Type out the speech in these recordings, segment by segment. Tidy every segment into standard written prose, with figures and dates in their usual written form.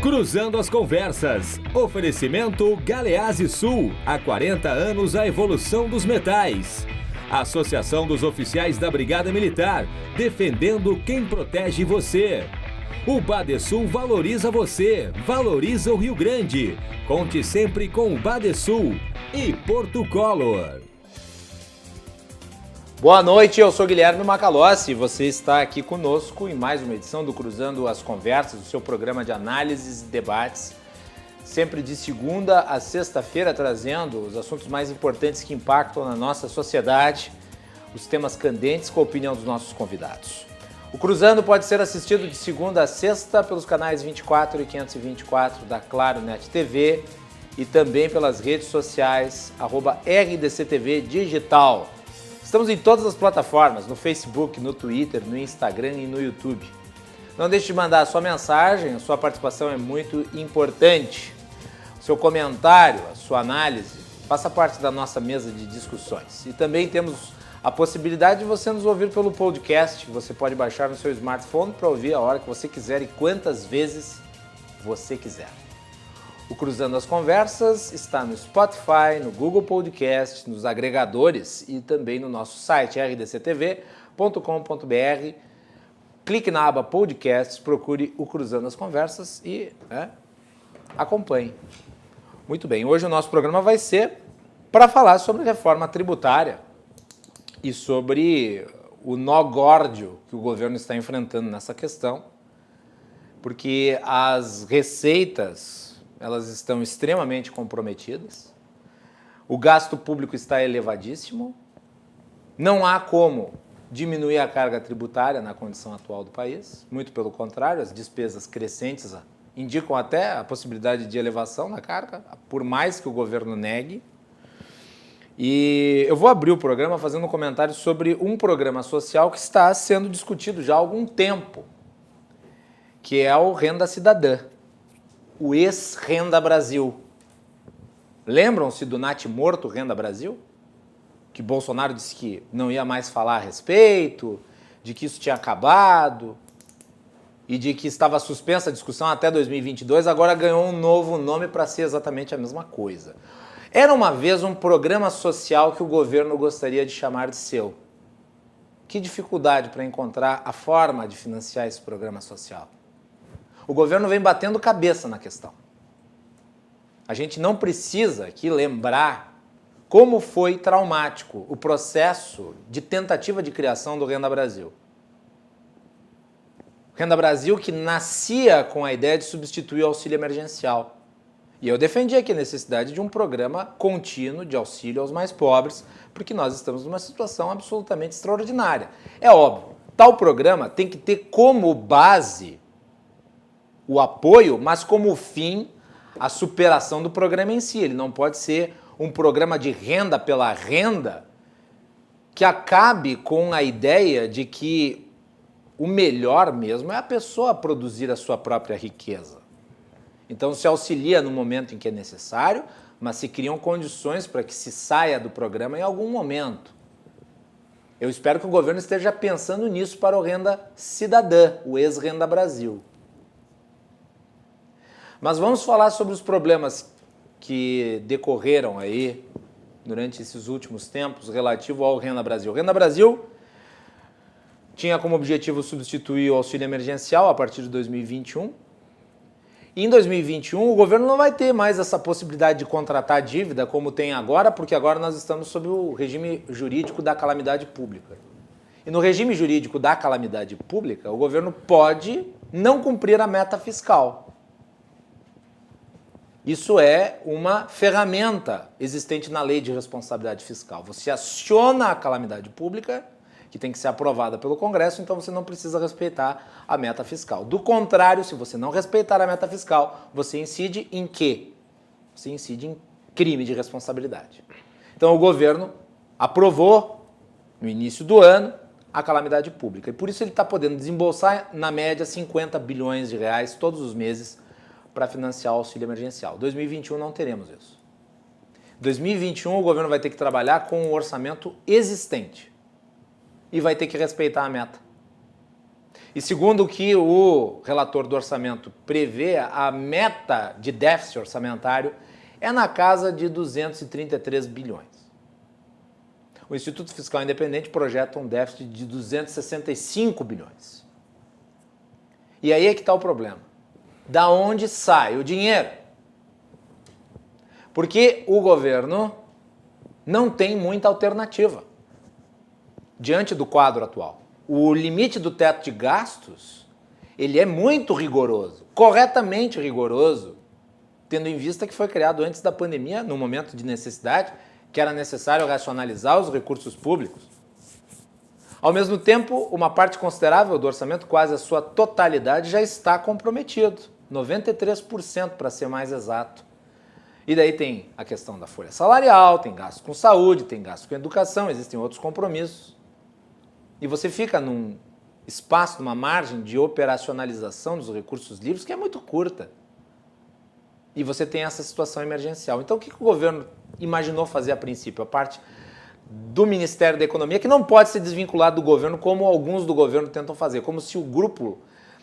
Cruzando as Conversas. Oferecimento Galeazzi Sul. Há 40 anos a evolução dos metais. Associação dos Oficiais da Brigada Militar. Defendendo quem protege você. O Badesul valoriza você. Valoriza o Rio Grande. Conte sempre com o Badesul. E Porto Color. Boa noite, eu sou Guilherme Macalossi e você está aqui conosco em mais uma edição do Cruzando as Conversas, o seu programa de análises e debates, sempre de segunda a sexta-feira, trazendo os assuntos mais importantes que impactam na nossa sociedade, os temas candentes com a opinião dos nossos convidados. O Cruzando pode ser assistido de segunda a sexta pelos canais 24 e 524 da Claro Net TV e também pelas redes sociais, @RDCTV Digital. Estamos em todas as plataformas, no Facebook, no Twitter, no Instagram e no YouTube. Não deixe de mandar a sua mensagem, a sua participação é muito importante. O seu comentário, a sua análise, faça parte da nossa mesa de discussões. E também temos a possibilidade de você nos ouvir pelo podcast, que você pode baixar no seu smartphone para ouvir a hora que você quiser e quantas vezes você quiser. O Cruzando as Conversas está no Spotify, no Google Podcast, nos agregadores e também no nosso site rdctv.com.br. Clique na aba Podcasts, procure o Cruzando as Conversas e acompanhe. Muito bem, hoje o nosso programa vai ser para falar sobre reforma tributária e sobre o nó górdio que o governo está enfrentando nessa questão, porque as receitas elas estão extremamente comprometidas, o gasto público está elevadíssimo, não há como diminuir a carga tributária na condição atual do país, muito pelo contrário, as despesas crescentes indicam até a possibilidade de elevação na carga, por mais que o governo negue. E eu vou abrir o programa fazendo um comentário sobre um programa social que está sendo discutido já há algum tempo, que é o Renda Cidadã. O ex-Renda Brasil. Lembram-se do natimorto Renda Brasil? Que Bolsonaro disse que não ia mais falar a respeito, de que isso tinha acabado e de que estava suspensa a discussão até 2022, agora ganhou um novo nome para ser exatamente a mesma coisa. Era uma vez um programa social que o governo gostaria de chamar de seu. Que dificuldade para encontrar a forma de financiar esse programa social. O governo vem batendo cabeça na questão. A gente não precisa aqui lembrar como foi traumático o processo de tentativa de criação do Renda Brasil. Renda Brasil que nascia com a ideia de substituir o auxílio emergencial. E eu defendi aqui a necessidade de um programa contínuo de auxílio aos mais pobres, porque nós estamos numa situação absolutamente extraordinária. É óbvio, tal programa tem que ter como base o apoio, mas como fim a superação do programa em si. Ele não pode ser um programa de renda pela renda que acabe com a ideia de que o melhor mesmo é a pessoa produzir a sua própria riqueza. Então se auxilia no momento em que é necessário, mas se criam condições para que se saia do programa em algum momento. Eu espero que o governo esteja pensando nisso para o Renda Cidadã, o ex-Renda Brasil. Mas vamos falar sobre os problemas que decorreram aí durante esses últimos tempos relativo ao Renda Brasil. O Renda Brasil tinha como objetivo substituir o auxílio emergencial a partir de 2021. E em 2021 o governo não vai ter mais essa possibilidade de contratar dívida como tem agora, porque agora nós estamos sob o regime jurídico da calamidade pública. E no regime jurídico da calamidade pública, o governo pode não cumprir a meta fiscal. Isso é uma ferramenta existente na lei de responsabilidade fiscal. Você aciona a calamidade pública, que tem que ser aprovada pelo Congresso, então você não precisa respeitar a meta fiscal. Do contrário, se você não respeitar a meta fiscal, você incide em quê? Você incide em crime de responsabilidade. Então o governo aprovou, no início do ano, a calamidade pública. E por isso ele está podendo desembolsar, na média, 50 bilhões de reais todos os meses para financiar o auxílio emergencial. 2021 não teremos isso. 2021 o governo vai ter que trabalhar com um orçamento existente e vai ter que respeitar a meta. E segundo o que o relator do orçamento prevê, a meta de déficit orçamentário é na casa de 233 bilhões. O Instituto Fiscal Independente projeta um déficit de 265 bilhões. E aí é que está o problema. Da onde sai o dinheiro? Porque o governo não tem muita alternativa diante do quadro atual. O limite do teto de gastos, ele é muito rigoroso, corretamente rigoroso, tendo em vista que foi criado antes da pandemia, no momento de necessidade, que era necessário racionalizar os recursos públicos. Ao mesmo tempo, uma parte considerável do orçamento, quase a sua totalidade, já está comprometido, 93% para ser mais exato. E daí tem a questão da folha salarial, tem gasto com saúde, tem gasto com educação, existem outros compromissos. E você fica num espaço, numa margem de operacionalização dos recursos livres que é muito curta. E você tem essa situação emergencial. Então, o que o governo imaginou fazer a princípio? A parte do Ministério da Economia, que não pode ser desvinculado do governo, como alguns do governo tentam fazer, como se o grupo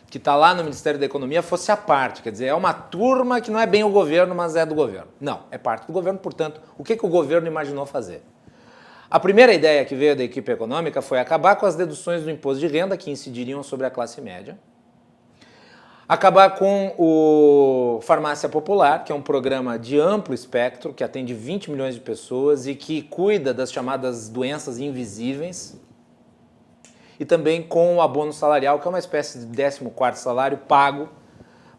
que está lá no Ministério da Economia fosse a parte. Quer dizer, é uma turma que não é bem o governo, mas é do governo. Não, é parte do governo. Portanto, o que o governo imaginou fazer? A primeira ideia que veio da equipe econômica foi acabar com as deduções do imposto de renda que incidiriam sobre a classe média, acabar com o Farmácia Popular, que é um programa de amplo espectro, que atende 20 milhões de pessoas e que cuida das chamadas doenças invisíveis, e também com o abono salarial, que é uma espécie de 14º salário pago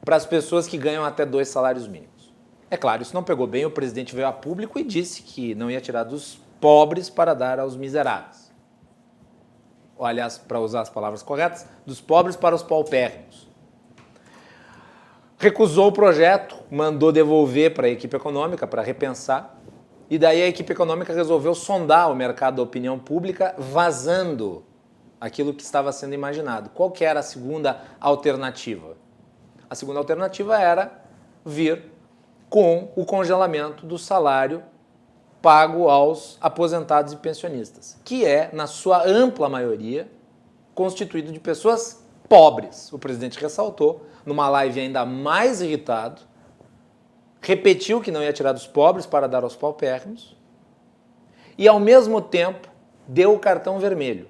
para as pessoas que ganham até 2 salários mínimos. É claro, isso não pegou bem, o presidente veio a público e disse que não ia tirar dos pobres para dar aos miseráveis. Ou, aliás, para usar as palavras corretas, dos pobres para os paupérrimos. Recusou o projeto, mandou devolver para a equipe econômica para repensar, e daí a equipe econômica resolveu sondar o mercado da opinião pública, vazando aquilo que estava sendo imaginado. Qual que era a segunda alternativa? A segunda alternativa era vir com o congelamento do salário pago aos aposentados e pensionistas, que é, na sua ampla maioria, constituído de pessoas pobres. O presidente ressaltou, numa live ainda mais irritado, repetiu que não ia tirar dos pobres para dar aos paupérrimos e, ao mesmo tempo, deu o cartão vermelho.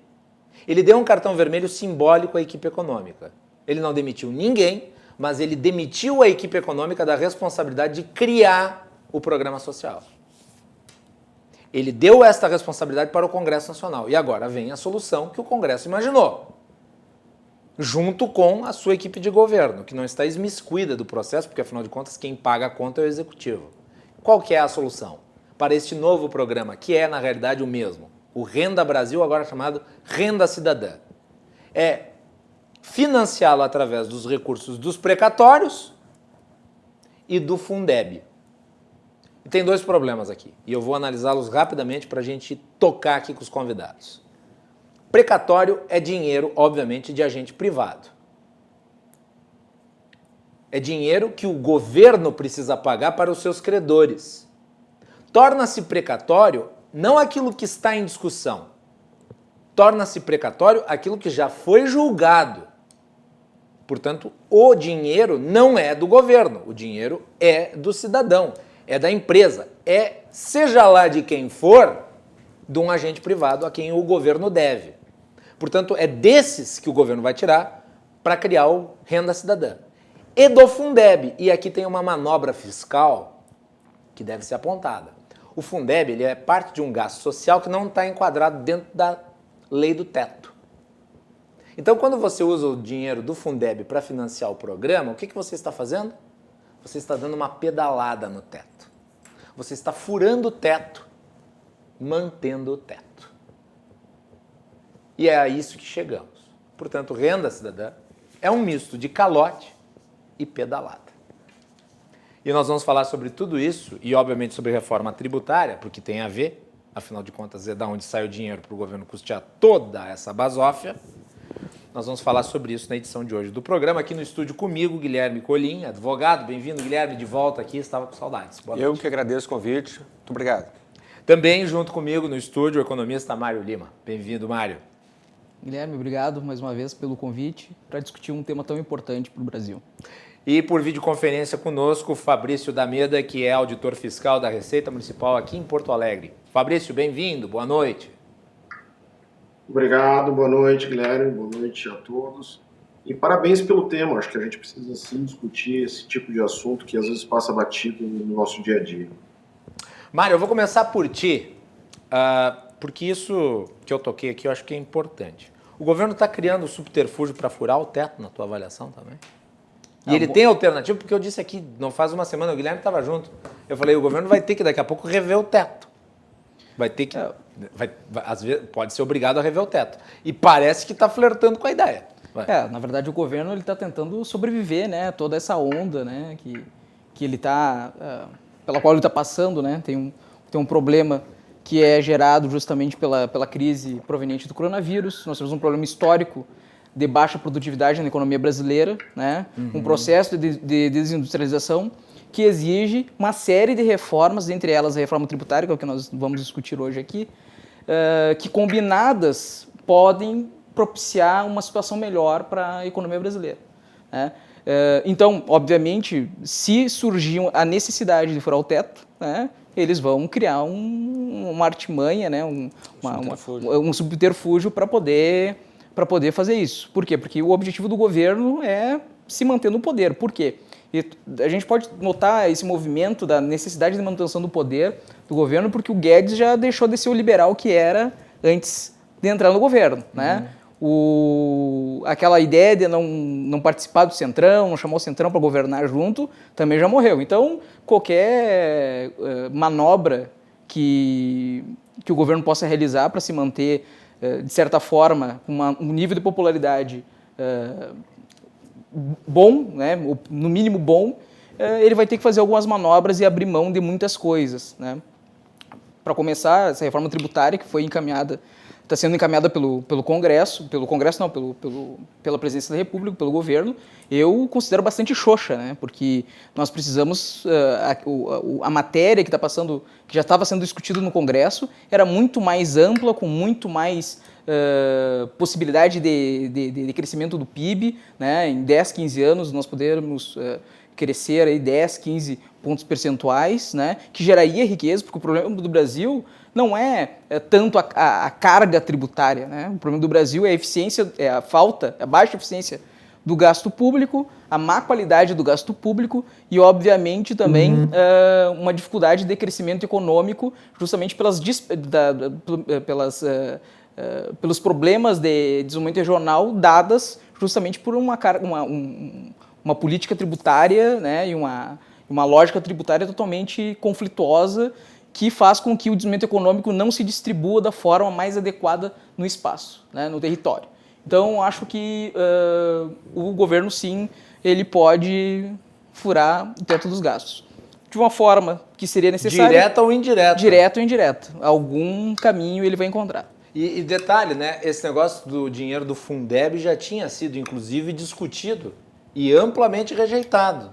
Ele deu um cartão vermelho simbólico à equipe econômica. Ele não demitiu ninguém, mas ele demitiu a equipe econômica da responsabilidade de criar o programa social. Ele deu esta responsabilidade para o Congresso Nacional. E agora vem a solução que o Congresso imaginou, junto com a sua equipe de governo, que não está imiscuída do processo, porque, afinal de contas, quem paga a conta é o Executivo. Qual que é a solução para este novo programa, que é, na realidade, o mesmo? O Renda Brasil, agora chamado Renda Cidadã. É financiá-lo através dos recursos dos precatórios e do Fundeb. E tem 2 problemas aqui, e eu vou analisá-los rapidamente para a gente tocar aqui com os convidados. Precatório é dinheiro, obviamente, de agente privado. É dinheiro que o governo precisa pagar para os seus credores. Torna-se precatório não aquilo que está em discussão. Torna-se precatório aquilo que já foi julgado. Portanto, o dinheiro não é do governo, o dinheiro é do cidadão, é da empresa, é, seja lá de quem for, de um agente privado a quem o governo deve. Portanto, é desses que o governo vai tirar para criar o Renda Cidadã. E do Fundeb. E aqui tem uma manobra fiscal que deve ser apontada. O Fundeb ele é parte de um gasto social que não está enquadrado dentro da lei do teto. Então, quando você usa o dinheiro do Fundeb para financiar o programa, o que você está fazendo? Você está dando uma pedalada no teto. Você está furando o teto, mantendo o teto. E é a isso que chegamos. Portanto, Renda Cidadã é um misto de calote e pedalada. E nós vamos falar sobre tudo isso e, obviamente, sobre reforma tributária, porque tem a ver, afinal de contas, é da onde sai o dinheiro para o governo custear toda essa basófia. Nós vamos falar sobre isso na edição de hoje do programa, aqui no estúdio comigo, Guilherme Colim, advogado. Bem-vindo, Guilherme, de volta aqui, estava com saudades. Boa noite. Eu que agradeço o convite. Muito obrigado. Também junto comigo no estúdio, o economista Mário Lima. Bem-vindo, Mário. Guilherme, obrigado mais uma vez pelo convite para discutir um tema tão importante para o Brasil. E por videoconferência conosco, Fabrício D'Ameda, que é auditor fiscal da Receita Municipal aqui em Porto Alegre. Fabrício, bem-vindo, boa noite. Obrigado, boa noite, Guilherme, boa noite a todos. E parabéns pelo tema, acho que a gente precisa sim discutir esse tipo de assunto que às vezes passa batido no nosso dia a dia. Mário, eu vou começar por ti, porque isso que eu toquei aqui eu acho que é importante. O governo está criando subterfúgio para furar o teto, na tua avaliação também? E ele tem alternativa, porque eu disse aqui, não faz uma semana, o Guilherme estava junto. Eu falei, o governo vai ter que daqui a pouco rever o teto. Vai ter que, às vezes, pode ser obrigado a rever o teto. E parece que está flertando com a ideia. Na verdade, o governo está tentando sobreviver, né? Toda essa onda, né? Que ele está, pela qual ele está passando, né? Tem um problema que é gerado justamente pela crise proveniente do coronavírus. Nós temos um problema histórico de baixa produtividade na economia brasileira, né? Um processo de desindustrialização que exige uma série de reformas, entre elas a reforma tributária, que é o que nós vamos discutir hoje aqui, que combinadas podem propiciar uma situação melhor para a economia brasileira, né? Então, obviamente, se surgir a necessidade de furar o teto, né, eles vão criar uma artimanha, né, um subterfúgio para poder fazer isso. Por quê? Porque o objetivo do governo é se manter no poder. Por quê? E a gente pode notar esse movimento da necessidade de manutenção do poder do governo porque o Guedes já deixou de ser o liberal que era antes de entrar no governo, né? Aquela ideia de não participar do Centrão, não chamar o Centrão para governar junto, também já morreu. Então, qualquer manobra que o governo possa realizar para se manter, de certa forma, um nível de popularidade bom, né, no mínimo bom, ele vai ter que fazer algumas manobras e abrir mão de muitas coisas, né? Para começar, essa reforma tributária que foi encaminhada, está sendo encaminhada pelo Congresso, pela Presidência da República, pelo governo, eu considero bastante xoxa, né? Porque nós precisamos, a matéria que está passando, que já estava sendo discutida no Congresso, era muito mais ampla, com muito mais possibilidade de crescimento do PIB, né? Em 10, 15 anos nós podermos crescer aí 10, 15 pontos percentuais, né? Que geraria riqueza, porque o problema do Brasil não é tanto a carga tributária, né? O problema do Brasil é a eficiência, a baixa eficiência do gasto público, a má qualidade do gasto público e, obviamente, também uma dificuldade de crescimento econômico, justamente pelos problemas de desenvolvimento regional dadas justamente por uma política tributária, né, e uma lógica tributária totalmente conflituosa que faz com que o desenvolvimento econômico não se distribua da forma mais adequada no espaço, né, no território. Então, acho que o governo, sim, ele pode furar o teto dos gastos. De uma forma que seria necessária... Direta ou indireta? Direta ou indireta. Algum caminho ele vai encontrar. E detalhe, né? Esse negócio do dinheiro do Fundeb já tinha sido, inclusive, discutido e amplamente rejeitado.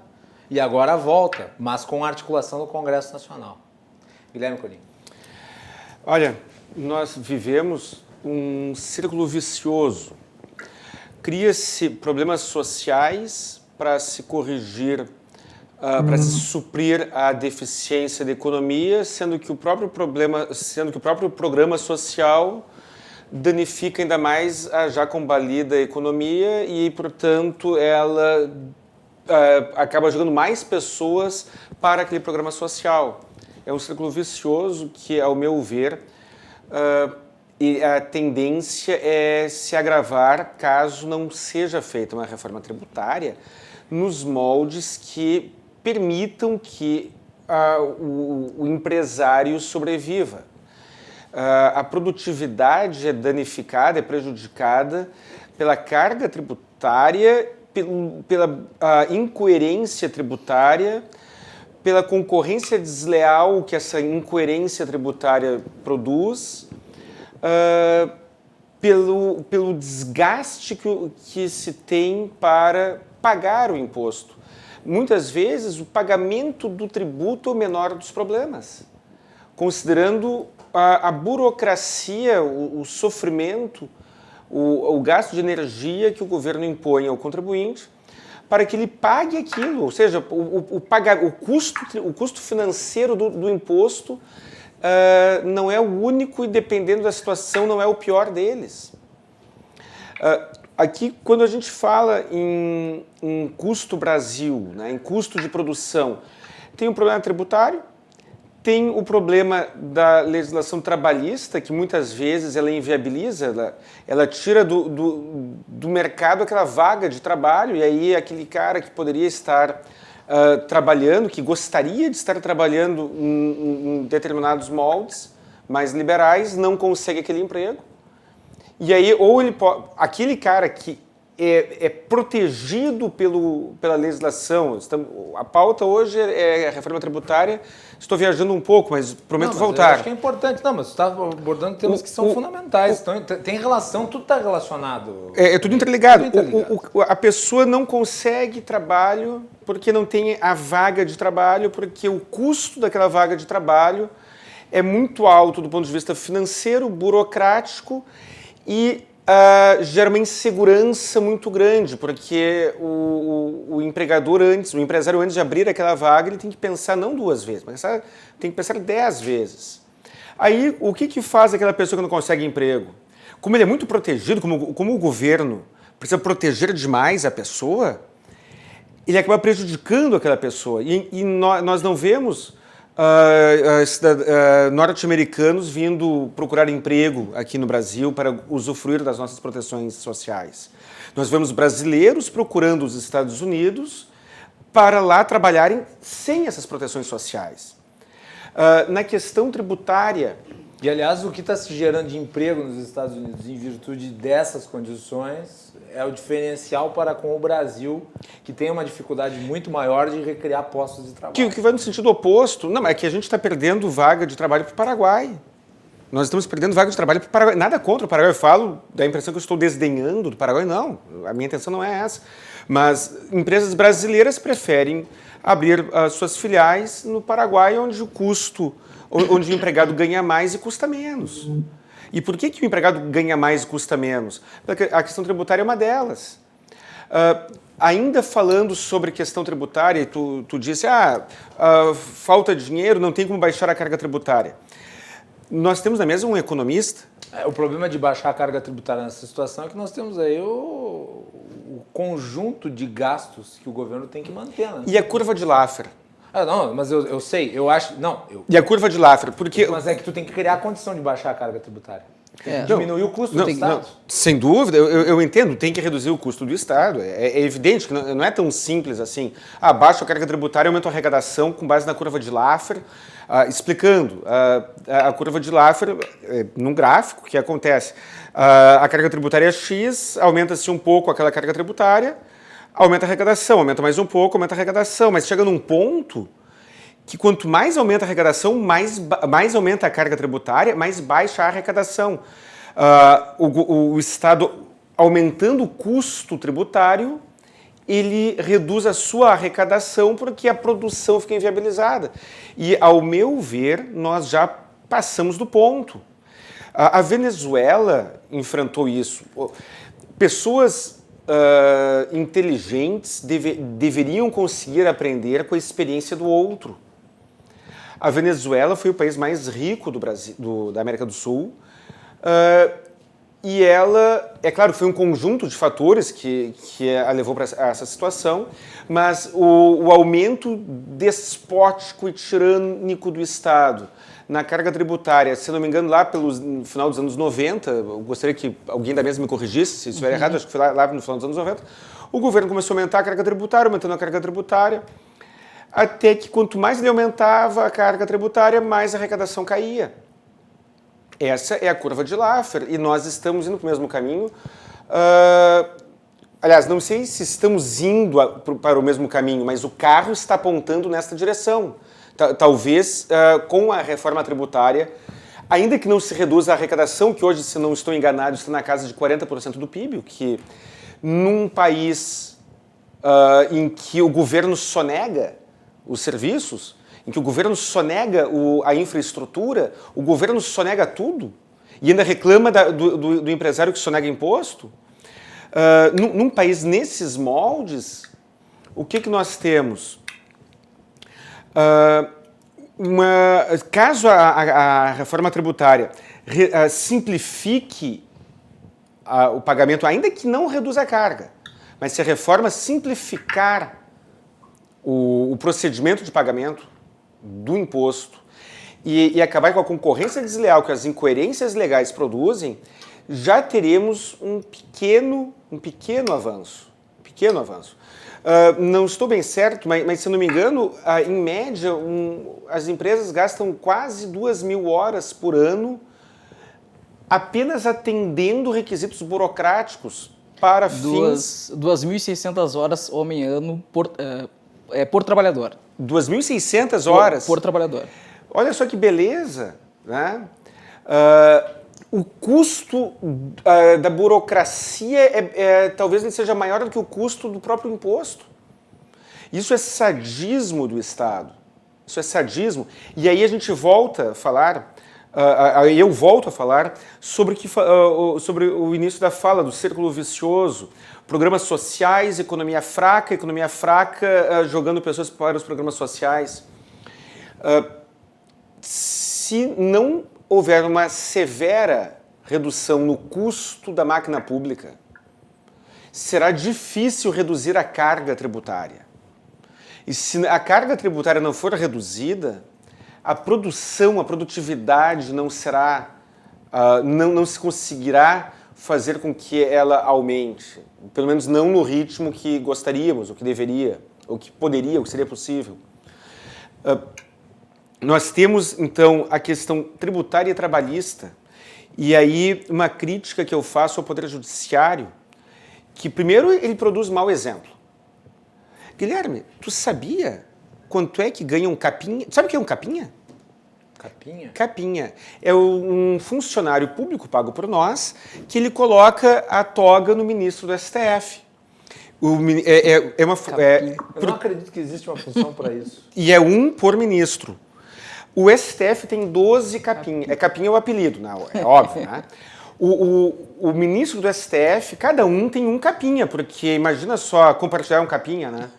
E agora volta, mas com articulação do Congresso Nacional. Guilherme Colim. Olha, nós vivemos um círculo vicioso. Cria-se problemas sociais para se corrigir, para se suprir a deficiência da economia, sendo que o próprio programa social danifica ainda mais a já combalida economia e, portanto, ela acaba jogando mais pessoas para aquele programa social. É um círculo vicioso que, ao meu ver, e a tendência é se agravar caso não seja feita uma reforma tributária nos moldes que permitam que o empresário sobreviva. A produtividade é danificada, é prejudicada pela carga tributária, pela incoerência tributária, pela concorrência desleal que essa incoerência tributária produz, pelo desgaste que se tem para pagar o imposto. Muitas vezes o pagamento do tributo é o menor dos problemas, considerando a burocracia, o sofrimento, o gasto de energia que o governo impõe ao contribuinte para que ele pague aquilo, ou seja, o custo financeiro do imposto não é o único e, dependendo da situação, não é o pior deles. Aqui, quando a gente fala em custo Brasil, né, em custo de produção, tem um problema tributário, tem o problema da legislação trabalhista, que muitas vezes ela inviabiliza, ela tira do mercado aquela vaga de trabalho, e aí aquele cara que poderia estar trabalhando, que gostaria de estar trabalhando em determinados moldes mais liberais, não consegue aquele emprego. E aí, ou ele pode, aquele cara que é protegido pela legislação, a pauta hoje é a reforma tributária, estou viajando um pouco, mas prometo voltar. Eu acho que é importante, mas você está abordando temas que são fundamentais, então tem relação, tudo está relacionado. É tudo interligado. A pessoa não consegue trabalho porque não tem a vaga de trabalho, porque o custo daquela vaga de trabalho é muito alto do ponto de vista financeiro, burocrático, e gera uma insegurança muito grande, porque o empresário antes de abrir aquela vaga, ele tem que pensar não 2 vezes, mas tem que pensar 10 vezes. Aí, o que faz aquela pessoa que não consegue emprego? Como ele é muito protegido, como o governo precisa proteger demais a pessoa, ele acaba prejudicando aquela pessoa. E nós não vemos norte-americanos vindo procurar emprego aqui no Brasil para usufruir das nossas proteções sociais. Nós vemos brasileiros procurando os Estados Unidos para lá trabalharem sem essas proteções sociais. Na questão tributária... E, aliás, o que está se gerando de emprego nos Estados Unidos em virtude dessas condições é o diferencial para com o Brasil, que tem uma dificuldade muito maior de recriar postos de trabalho. Que vai no sentido oposto. Não, é que a gente está perdendo vaga de trabalho para o Paraguai. Nós estamos perdendo vaga de trabalho para o Paraguai. Nada contra o Paraguai. Eu falo da impressão que eu estou desdenhando do Paraguai. Não, a minha intenção não é essa. Mas empresas brasileiras preferem abrir as suas filiais no Paraguai, onde o empregado ganha mais e custa menos. E por que o empregado ganha mais e custa menos? Porque a questão tributária é uma delas. Ainda falando sobre questão tributária, tu disse, falta de dinheiro, não tem como baixar a carga tributária. Nós temos na mesa um economista. O problema de baixar a carga tributária nessa situação é que nós temos aí o conjunto de gastos que o governo tem que manter. Né? E a curva de Laffer. Não, mas eu sei, eu acho... E a curva de Laffer, porque... Mas é que tu tem que criar a condição de baixar a carga tributária. Diminuir o custo do Estado. Sem dúvida, eu entendo, tem que reduzir o custo do Estado. É evidente que não é tão simples assim. Baixa a carga tributária, aumenta a arrecadação com base na curva de Laffer. Explicando, a curva de Laffer, num gráfico, que acontece? A carga tributária é X, aumenta-se um pouco aquela carga tributária, aumenta a arrecadação, aumenta mais um pouco, aumenta a arrecadação, mas chega num ponto que quanto mais aumenta a arrecadação, mais aumenta a carga tributária, mais baixa a arrecadação. O Estado, aumentando o custo tributário, ele reduz a sua arrecadação porque a produção fica inviabilizada. E, ao meu ver, nós já passamos do ponto. A Venezuela enfrentou isso. Pessoas inteligentes deveriam conseguir aprender com a experiência do outro. A Venezuela foi o país mais rico do Brasil, da América do Sul, e ela, é claro, foi um conjunto de fatores que a levou para essa situação, mas o aumento despótico e tirânico do Estado na carga tributária, se não me engano, lá no final dos anos 90, eu gostaria que alguém da mesa me corrigisse, se estiver errado, acho que foi lá no final dos anos 90, o governo começou a aumentar a carga tributária, aumentando a carga tributária, até que quanto mais ele aumentava a carga tributária, mais a arrecadação caía. Essa é a curva de Laffer, e nós estamos indo para o mesmo caminho. Aliás, não sei se estamos indo para o mesmo caminho, mas o carro está apontando nesta direção. Talvez com a reforma tributária, ainda que não se reduza a arrecadação, que hoje, se não estou enganado, está na casa de 40% do PIB, que num país em que o governo sonega os serviços, em que o governo sonega a infraestrutura, o governo sonega tudo, e ainda reclama do empresário que sonega imposto? Num país nesses moldes, o que nós temos? Caso a reforma tributária simplifique o pagamento, ainda que não reduza a carga, mas se a reforma simplificar o procedimento de pagamento do imposto e acabar com a concorrência desleal que as incoerências legais produzem, já teremos um pequeno avanço. Não estou bem certo, mas se eu não me engano, em média, as empresas gastam quase 2.000 horas por ano apenas atendendo requisitos burocráticos para fins... 2.600 horas homem-ano por trabalhador. 2.600 horas? Por trabalhador. Olha só que beleza, né? O custo da burocracia talvez ele seja maior do que o custo do próprio imposto. Isso é sadismo do Estado. Isso é sadismo. E aí a gente volta a falar, eu volto a falar sobre o início da fala do círculo vicioso. Programas sociais, economia fraca jogando pessoas para os programas sociais. Se não houver uma severa redução no custo da máquina pública, será difícil reduzir a carga tributária. E se a carga tributária não for reduzida, a produtividade não será, não se conseguirá fazer com que ela aumente. Pelo menos não no ritmo que gostaríamos, ou que deveria, ou que poderia, ou que seria possível. Nós temos, então, a questão tributária e trabalhista, e aí uma crítica que eu faço ao Poder Judiciário, que primeiro ele produz mau exemplo. Guilherme, tu sabia quanto é que ganha um capinha? Sabe o que é um capinha? Capinha? Capinha. É um funcionário público pago por nós que ele coloca a toga no ministro do STF. Eu não acredito que existe uma função para isso. E é um por ministro. O STF tem 12 capinhas. Capinha é o apelido, não, é óbvio, né? O ministro do STF, cada um tem um capinha, porque imagina só compartilhar um capinha, né?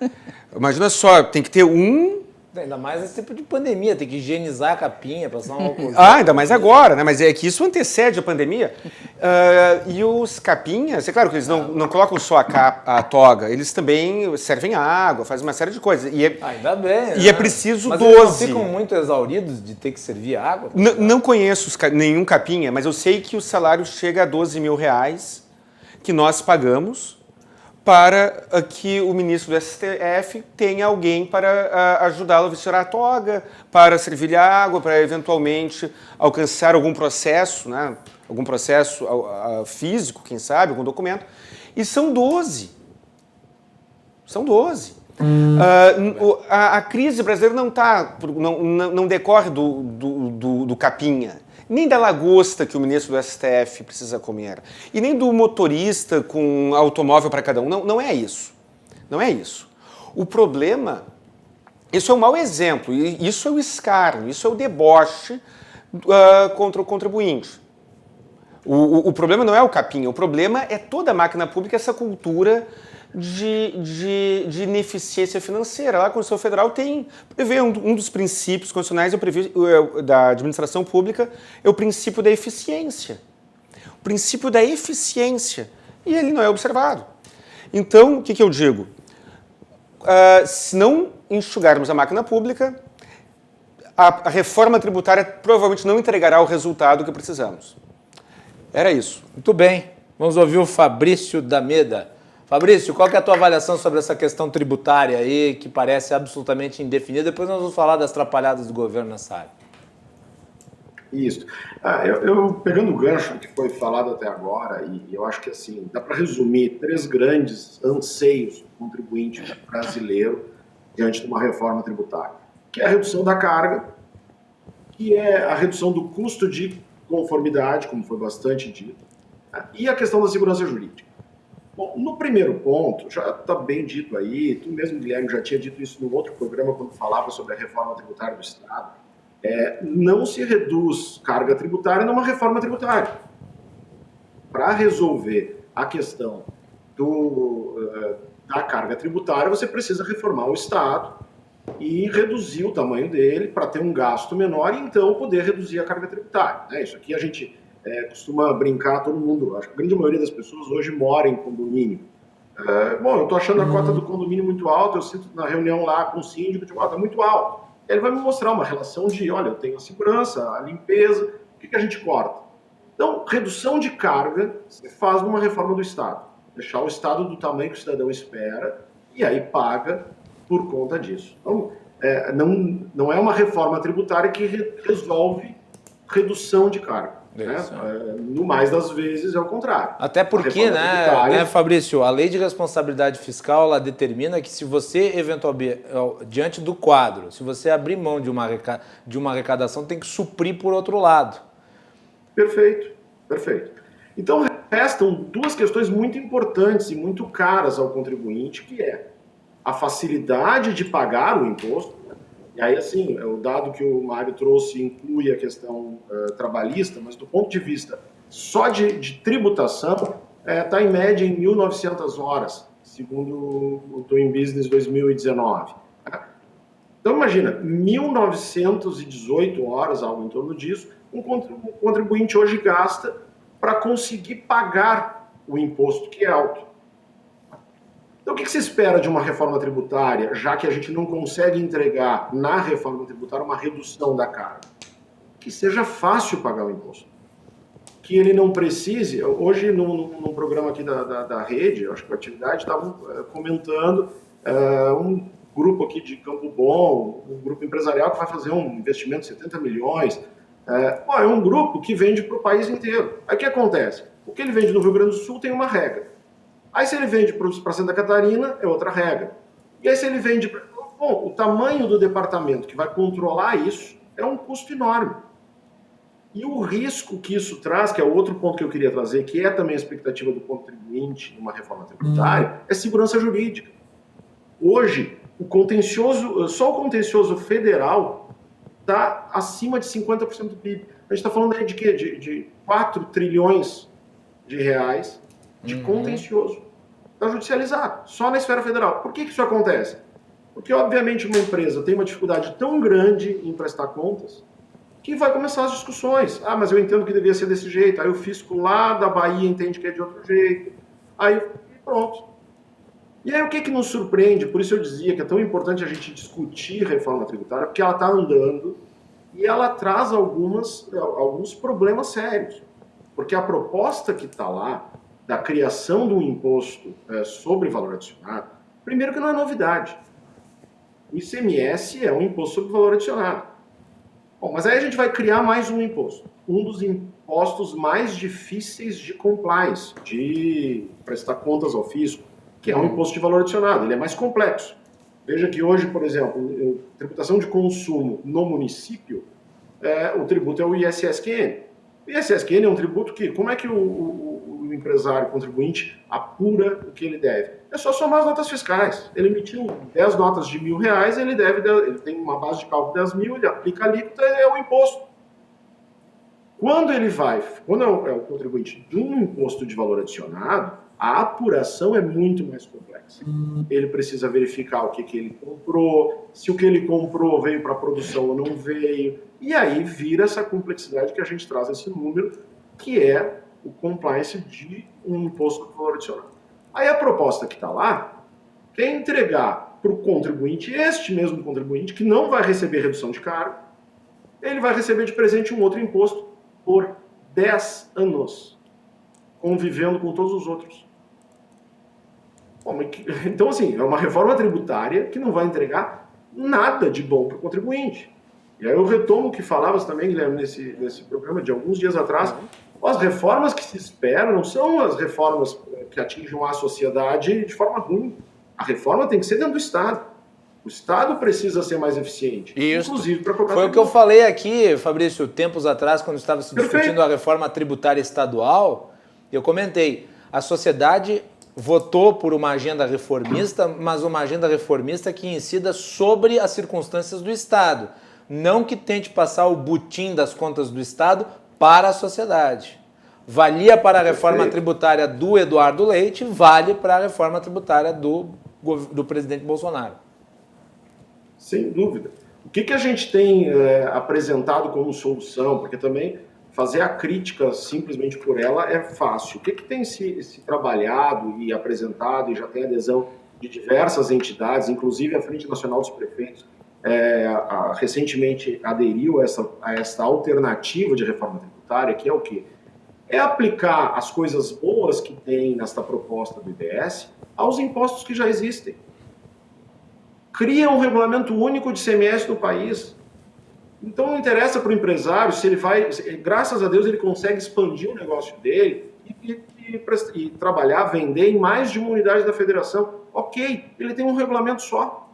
Imagina só, tem que ter um... Ainda mais nesse tipo de pandemia, tem que higienizar a capinha, passar um álcool. Ainda mais agora, né? Mas é que isso antecede a pandemia. E os capinhas, é claro que eles não colocam só a toga, eles também servem água, fazem uma série de coisas. Ainda bem. E é preciso mas 12. Eles não ficam muito exauridos de ter que servir água? Não conheço nenhum capinha, mas eu sei que o salário chega a R$12.000 que nós pagamos para que o ministro do STF tenha alguém para ajudá-lo a vestir a toga, para servir-lhe água, para eventualmente alcançar algum processo, né? Algum processo físico, quem sabe, algum documento. E são 12. São 12. A crise brasileira não decorre do capinha, nem da lagosta que o ministro do STF precisa comer, e nem do motorista com automóvel para cada um. Não é isso. Não é isso. O problema, isso é um mau exemplo, isso é o escárnio, isso é o deboche contra o contribuinte. O problema não é o capinha, o problema é toda a máquina pública, essa cultura de ineficiência financeira. Lá a Constituição Federal prevê um dos princípios constitucionais da administração pública é o princípio da eficiência. O princípio da eficiência. E ele não é observado. Então, o que eu digo? Se não enxugarmos a máquina pública, a reforma tributária provavelmente não entregará o resultado que precisamos. Era isso. Muito bem. Vamos ouvir o Fabrício D'Ameda. Fabrício, qual que é a tua avaliação sobre essa questão tributária aí, que parece absolutamente indefinida? Depois nós vamos falar das atrapalhadas do governo nessa área. Isso. Eu pegando o gancho que foi falado até agora, e eu acho que assim, dá para resumir 3 grandes anseios do contribuinte brasileiro diante de uma reforma tributária, que é a redução da carga, que é a redução do custo de conformidade, como foi bastante dito, e a questão da segurança jurídica. Bom, no primeiro ponto, já está bem dito aí, tu mesmo, Guilherme, já tinha dito isso no outro programa quando falava sobre a reforma tributária do Estado. não se reduz carga tributária numa reforma tributária. Para resolver a questão da carga tributária, você precisa reformar o Estado e reduzir o tamanho dele para ter um gasto menor e então poder reduzir a carga tributária. Isso aqui a gente costuma brincar, todo mundo, acho que a grande maioria das pessoas hoje mora em condomínio. Eu estou achando a cota do condomínio muito alta, eu sinto na reunião lá com o síndico, tipo, está muito alto. Ele vai me mostrar uma relação de, olha, eu tenho a segurança, a limpeza, o que a gente corta? Então, redução de carga se faz numa reforma do Estado. Deixar o Estado do tamanho que o cidadão espera e aí paga por conta disso. Então, não é uma reforma tributária que resolve redução de carga. No mais das vezes é o contrário. Até porque, né, Fabrício, a lei de responsabilidade fiscal ela determina que se você, eventualmente, diante do quadro, se você abrir mão de uma arrecadação, tem que suprir por outro lado. Perfeito. Então, restam duas questões muito importantes e muito caras ao contribuinte, que é a facilidade de pagar o imposto. E aí, assim, o dado que o Mário trouxe inclui a questão trabalhista, mas do ponto de vista só de tributação, está em média em 1.900 horas, segundo o Doing Business 2019. Então, imagina, 1.918 horas, algo em torno disso, um contribuinte hoje gasta para conseguir pagar o imposto, que é alto. Então, o que se espera de uma reforma tributária, já que a gente não consegue entregar na reforma tributária uma redução da carga? Que seja fácil pagar o imposto. Que ele não precise... Hoje, num programa aqui da rede, acho que a atividade, estavam comentando um grupo aqui de Campo Bom, um grupo empresarial que vai fazer um investimento de 70 milhões. É um grupo que vende para o país inteiro. Aí o que acontece? O que ele vende no Rio Grande do Sul tem uma regra. Aí se ele vende para Santa Catarina, é outra regra. E aí se ele vende... o tamanho do departamento que vai controlar isso é um custo enorme. E o risco que isso traz, que é outro ponto que eu queria trazer, que é também a expectativa do contribuinte numa reforma tributária, é segurança jurídica. Hoje, só o contencioso federal está acima de 50% do PIB. A gente está falando aí de quê? De 4 trilhões de reais de contencioso. Está judicializado, só na esfera federal. Por que isso acontece? Porque, obviamente, uma empresa tem uma dificuldade tão grande em prestar contas que vai começar as discussões. Mas eu entendo que devia ser desse jeito. Aí o fisco lá da Bahia entende que é de outro jeito. Aí pronto. E aí o que nos surpreende? Por isso eu dizia que é tão importante a gente discutir reforma tributária, porque ela está andando e ela traz alguns problemas sérios. Porque a proposta que está lá, da criação de um imposto sobre valor adicionado, primeiro que não é novidade. O ICMS é um imposto sobre valor adicionado. Bom, mas aí a gente vai criar mais um imposto. Um dos impostos mais difíceis de compliance, de prestar contas ao fisco, que é um imposto de valor adicionado. Ele é mais complexo. Veja que hoje, por exemplo, tributação de consumo no município, o tributo é o ISSQN. O ISSQN é um tributo que, como é que o empresário contribuinte apura o que ele deve? É só somar as notas fiscais. Ele emitiu 10 notas de R$1.000, ele tem uma base de cálculo de 10 mil, ele aplica a alíquota, é o imposto. Quando é o contribuinte de um imposto de valor adicionado, a apuração é muito mais complexa. Ele precisa verificar o que ele comprou, se o que ele comprou veio para a produção ou não veio, e aí vira essa complexidade que a gente traz esse número, que é o compliance de um imposto de valor adicionado. Aí a proposta que está lá quer entregar para o contribuinte, este mesmo contribuinte, que não vai receber redução de carga, ele vai receber de presente um outro imposto por 10 anos, convivendo com todos os outros. Então, assim, é uma reforma tributária que não vai entregar nada de bom para o contribuinte. E aí eu retomo o que falavas também, Guilherme, nesse programa de alguns dias atrás. As reformas que se esperam não são as reformas que atingem a sociedade de forma ruim. A reforma tem que ser dentro do Estado. O Estado precisa ser mais eficiente. Isso. Inclusive para cobrar. Foi o que eu falei aqui, Fabrício, tempos atrás, quando estava se discutindo a reforma tributária estadual. Eu comentei, a sociedade votou por uma agenda reformista, mas uma agenda reformista que incida sobre as circunstâncias do Estado. não que tente passar o butim das contas do Estado para a sociedade. Valia para a reforma tributária do Eduardo Leite, vale para a reforma tributária do presidente Bolsonaro. Sem dúvida. O que a gente tem apresentado como solução? Porque também fazer a crítica simplesmente por ela é fácil. O que tem se trabalhado e apresentado, e já tem adesão de diversas entidades, inclusive a Frente Nacional dos Prefeitos, recentemente aderiu a essa alternativa de reforma tributária, que é o quê? É aplicar as coisas boas que tem nesta proposta do IBS aos impostos que já existem. Cria um regulamento único de ICMS no país. Então não interessa para o empresário se ele vai... Graças a Deus ele consegue expandir o negócio dele e trabalhar, vender em mais de uma unidade da federação. Ok, ele tem um regulamento só.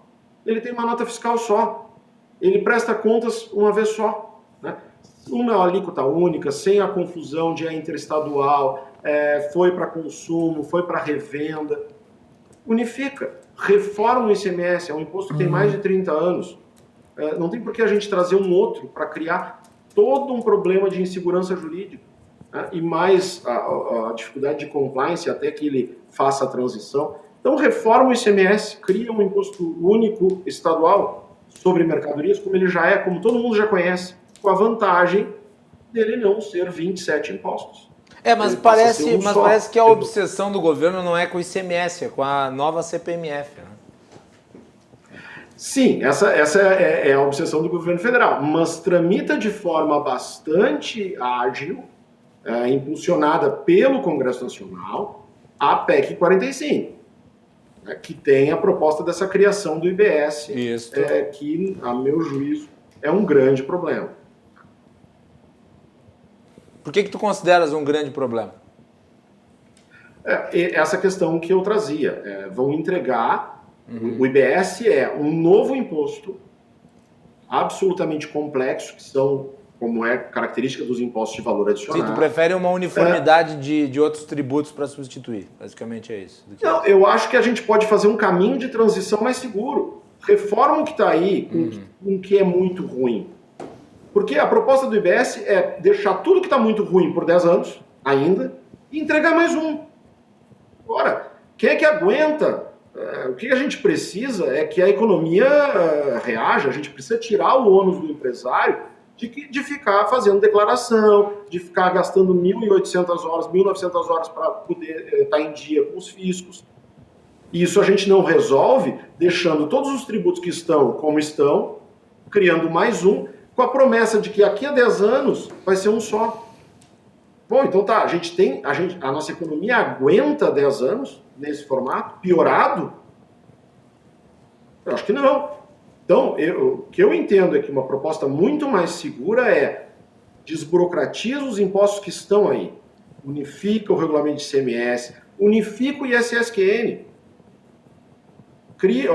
Ele tem uma nota fiscal só. Ele presta contas uma vez só, né? Uma alíquota única, sem a confusão de interestadual, foi para consumo, foi para revenda. Unifica, reforma o ICMS, é um imposto que tem mais de 30 anos. Não tem por que a gente trazer um outro para criar todo um problema de insegurança jurídica, né? E mais a dificuldade de compliance até que ele faça a transição. Então, reforma o ICMS, cria um imposto único estadual sobre mercadorias, como ele já é, como todo mundo já conhece, com a vantagem dele não ser 27 impostos. Mas parece que a obsessão do governo não é com o ICMS, é com a nova CPMF, né? Sim, essa é a obsessão do governo federal, mas tramita de forma bastante ágil, impulsionada pelo Congresso Nacional, a PEC 45, né, que tem a proposta dessa criação do IBS, que, a meu juízo, é um grande problema. Por que tu consideras um grande problema? Essa questão que eu trazia. Vão entregar... O IBS é um novo imposto absolutamente complexo, que são, como é característica dos impostos de valor adicionado. Sim, tu prefere uma uniformidade de outros tributos para substituir. Basicamente é isso. Não, eu acho que a gente pode fazer um caminho de transição mais seguro. Reforma o que está aí com o que é muito ruim. Porque a proposta do IBS é deixar tudo que está muito ruim por 10 anos, ainda, e entregar mais um. Ora, quem é que aguenta? O que a gente precisa é que a economia reaja, a gente precisa tirar o ônus do empresário de ficar fazendo declaração, de ficar gastando 1.800 horas, 1.900 horas para poder estar em dia com os fiscos. E isso a gente não resolve deixando todos os tributos que estão como estão, criando mais um, com a promessa de que daqui a 10 anos vai ser um só. Bom, então tá, a nossa economia aguenta 10 anos nesse formato, piorado? Eu acho que não. Então, o que eu entendo é que uma proposta muito mais segura é desburocratiza os impostos que estão aí, unifica o regulamento de ICMS, unifica o ISSQN, cria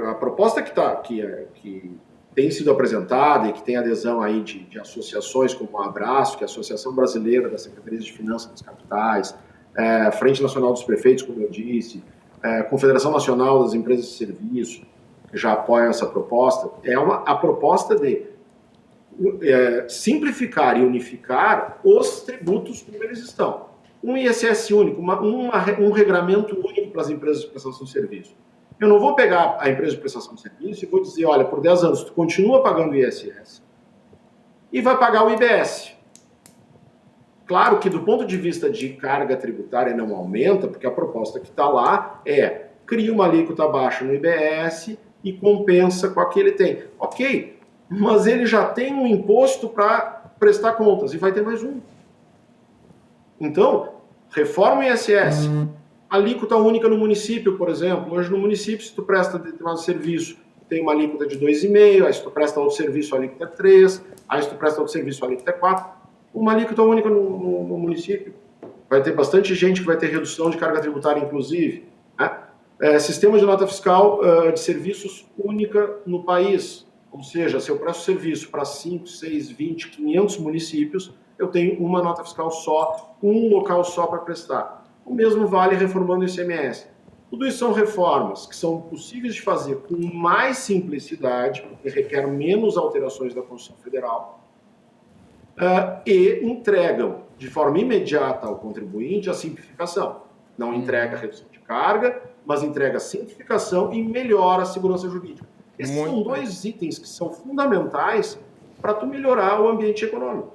a proposta que tem sido apresentada e que tem adesão aí de associações como a Abraço, que é a Associação Brasileira das Secretarias de Finanças das Capitais, Frente Nacional dos Prefeitos, como eu disse, Confederação Nacional das Empresas de Serviço, que já apoiam essa proposta, a proposta de simplificar e unificar os tributos como eles estão. Um ISS único, um regramento único para as empresas de prestação de serviço. Eu não vou pegar a empresa de prestação de serviço e vou dizer, olha, por 10 anos tu continua pagando o ISS e vai pagar o IBS. Claro que do ponto de vista de carga tributária não aumenta, porque a proposta que está lá cria uma alíquota baixa no IBS e compensa com a que ele tem. Ok, mas ele já tem um imposto para prestar contas e vai ter mais um. Então, reforma o ISS, alíquota única no município, por exemplo. Hoje no município, se tu presta determinado serviço, tem uma alíquota de 2,5%, aí se tu presta outro serviço, a alíquota é 3%, aí se tu presta outro serviço, a alíquota é 4%. Uma alíquota única no município. Vai ter bastante gente que vai ter redução de carga tributária, inclusive. Né? Sistema de nota fiscal de serviços única no país. Ou seja, se eu presto serviço para 5, 6, 20, 500 municípios, eu tenho uma nota fiscal só, um local só para prestar. O mesmo vale reformando o ICMS. Tudo isso são reformas que são possíveis de fazer com mais simplicidade, porque requer menos alterações da Constituição Federal, e entregam de forma imediata ao contribuinte a simplificação. Não entrega redução de carga, mas entrega simplificação e melhora a segurança jurídica. Esses são dois itens que são fundamentais para tu melhorar o ambiente econômico.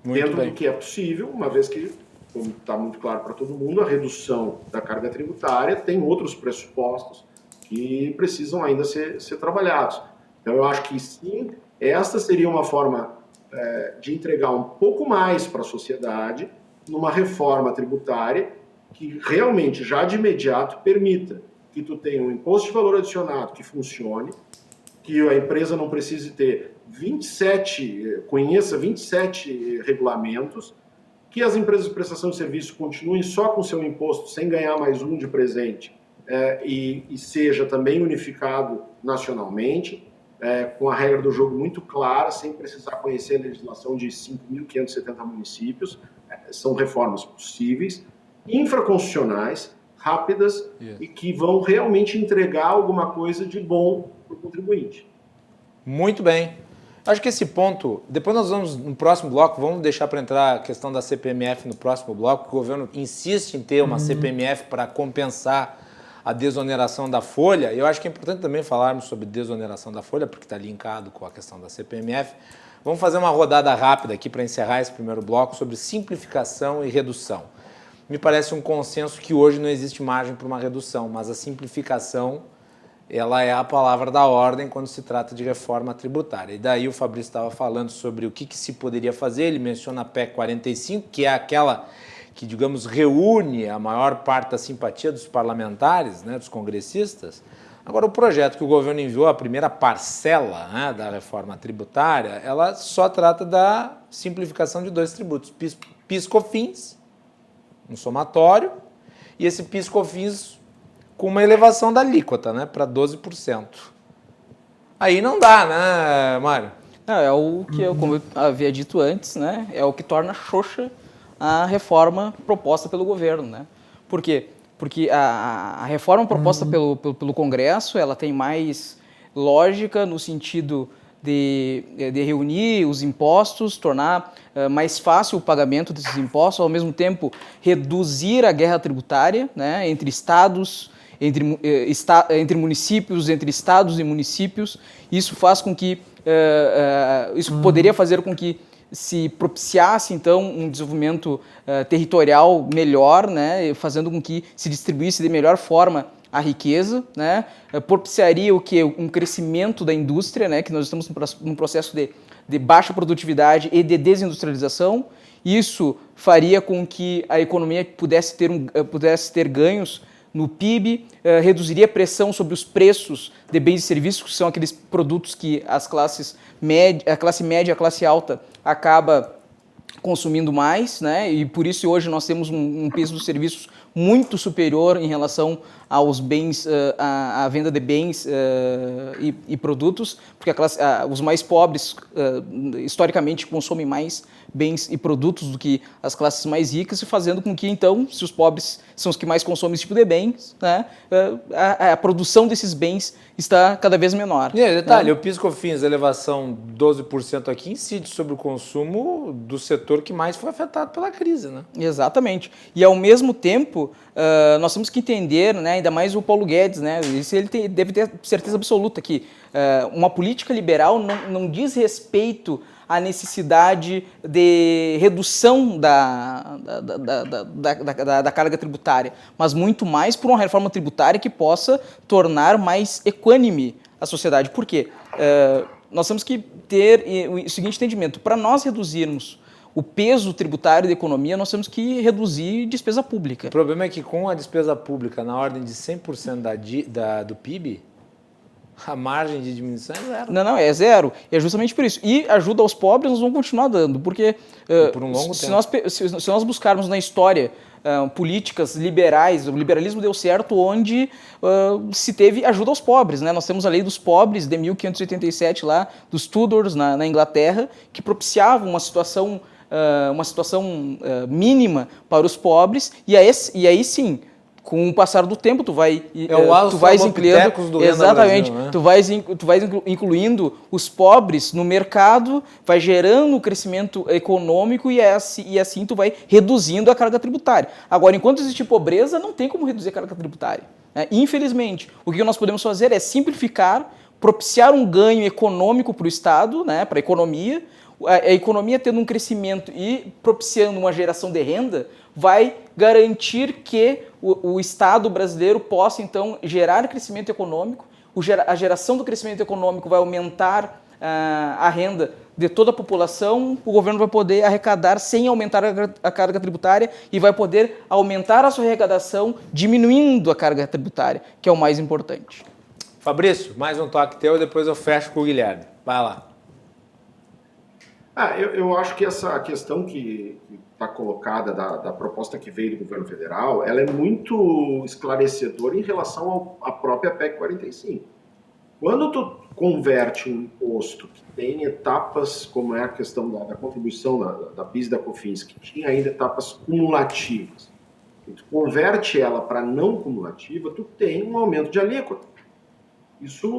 Dentro do que é possível, uma vez que, como está muito claro para todo mundo, a redução da carga tributária tem outros pressupostos que precisam ainda ser trabalhados. Então, eu acho que sim, esta seria uma forma de entregar um pouco mais para a sociedade numa reforma tributária que realmente, já de imediato, permita que tu tenha um imposto de valor adicionado que funcione, que a empresa não precise ter 27 regulamentos, que as empresas de prestação de serviço continuem só com seu imposto, sem ganhar mais um de presente, e seja também unificado nacionalmente, com a regra do jogo muito clara, sem precisar conhecer a legislação de 5.570 municípios. São reformas possíveis, infraconstitucionais, rápidas, e que vão realmente entregar alguma coisa de bom para o contribuinte. Muito bem. Acho que esse ponto, depois nós vamos, no próximo bloco, vamos deixar para entrar a questão da CPMF no próximo bloco, o governo insiste em ter uma CPMF para compensar a desoneração da folha. Eu acho que é importante também falarmos sobre desoneração da folha, porque está linkado com a questão da CPMF. Vamos fazer uma rodada rápida aqui para encerrar esse primeiro bloco sobre simplificação e redução. Me parece um consenso que hoje não existe margem para uma redução, mas a simplificação, ela é a palavra da ordem quando se trata de reforma tributária. E daí o Fabrício estava falando sobre o que se poderia fazer, ele menciona a PEC 45, que é aquela que, digamos, reúne a maior parte da simpatia dos parlamentares, né, dos congressistas. Agora, o projeto que o governo enviou, a primeira parcela, né, da reforma tributária, ela só trata da simplificação de 2 tributos, PIS/COFINS, um somatório, e esse PIS/COFINS com uma elevação da alíquota, né, para 12%. Aí não dá, né, Mário? Não, é o que eu, como eu havia dito antes, né, é o que torna xoxa a reforma proposta pelo governo, né? Por quê? Porque a reforma proposta pelo Congresso, ela tem mais lógica no sentido de reunir os impostos, tornar mais fácil o pagamento desses impostos, ao mesmo tempo reduzir a guerra tributária, né, entre estados, entre municípios, entre estados e municípios. Isso faz com que isso poderia fazer com que se propiciasse, então, um desenvolvimento territorial melhor, né, fazendo com que se distribuísse de melhor forma a riqueza, né, propiciaria o que? Um crescimento da indústria, né, que nós estamos num processo de baixa produtividade e de desindustrialização. Isso faria com que a economia pudesse ter ganhos no PIB, reduziria a pressão sobre os preços de bens e serviços, que são aqueles produtos que a classe média e a classe alta acaba consumindo mais, né? E por isso hoje nós temos um preço dos serviços muito superior em relação aos bens, à venda de bens e produtos, porque os mais pobres historicamente consomem mais bens e produtos do que as classes mais ricas, e fazendo com que, então, se os pobres são os que mais consomem esse tipo de bens, né, a produção desses bens está cada vez menor. E aí, detalhe, o PIS/COFINS, elevação 12% aqui, incide sobre o consumo do setor que mais foi afetado pela crise, né? Exatamente. E, ao mesmo tempo, nós temos que entender, né, ainda mais o Paulo Guedes, né, isso ele deve ter certeza absoluta que uma política liberal não diz respeito à necessidade de redução da carga tributária, mas muito mais por uma reforma tributária que possa tornar mais equânime a sociedade. Por quê? Nós temos que ter o seguinte entendimento: para nós reduzirmos o peso tributário da economia, nós temos que reduzir despesa pública. O problema é que com a despesa pública na ordem de 100% do PIB, a margem de diminuição é zero. Não, é zero. E é justamente por isso. E ajuda aos pobres nós vamos continuar dando, porque por um longo tempo. Se nós buscarmos na história políticas liberais, o liberalismo deu certo onde se teve ajuda aos pobres, né? Nós temos a lei dos pobres de 1587 lá, dos Tudors na Inglaterra, que propiciava uma situação mínima para os pobres, e aí sim, com o passar do tempo, tu vais Australopithecus do Renda exatamente, Brasil, né? tu vais incluindo os pobres no mercado, vai gerando o crescimento econômico e assim tu vai reduzindo a carga tributária. Agora, enquanto existe pobreza, não tem como reduzir a carga tributária, né? Infelizmente, o que nós podemos fazer é simplificar, propiciar um ganho econômico para o Estado, né, para a economia tendo um crescimento e propiciando uma geração de renda, vai garantir que o Estado brasileiro possa, então, gerar crescimento econômico. A geração do crescimento econômico vai aumentar a renda de toda a população, o governo vai poder arrecadar sem aumentar a carga tributária e vai poder aumentar a sua arrecadação diminuindo a carga tributária, que é o mais importante. Fabrício, mais um toque teu e depois eu fecho com o Guilherme. Vai lá. Eu acho que essa questão que está colocada da proposta que veio do governo federal, ela é muito esclarecedora em relação à própria PEC 45. Quando tu converte um imposto que tem etapas, como é a questão da contribuição da PIS e da COFINS, que tinha ainda etapas cumulativas, e tu converte ela para não cumulativa, tu tem um aumento de alíquota. Isso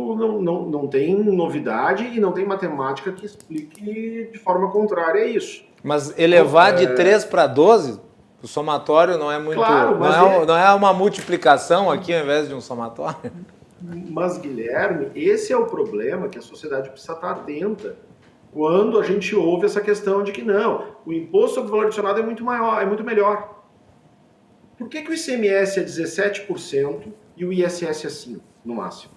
não tem novidade e não tem matemática que explique de forma contrária a isso. Mas elevar de 3 para 12, o somatório não é muito... Claro, não é uma multiplicação aqui ao invés de um somatório? Mas, Guilherme, esse é o problema que a sociedade precisa estar atenta quando a gente ouve essa questão de que não, o imposto sobre valor adicionado é muito maior, é muito melhor. Por que o ICMS é 17% e o ISS é 5%, no máximo?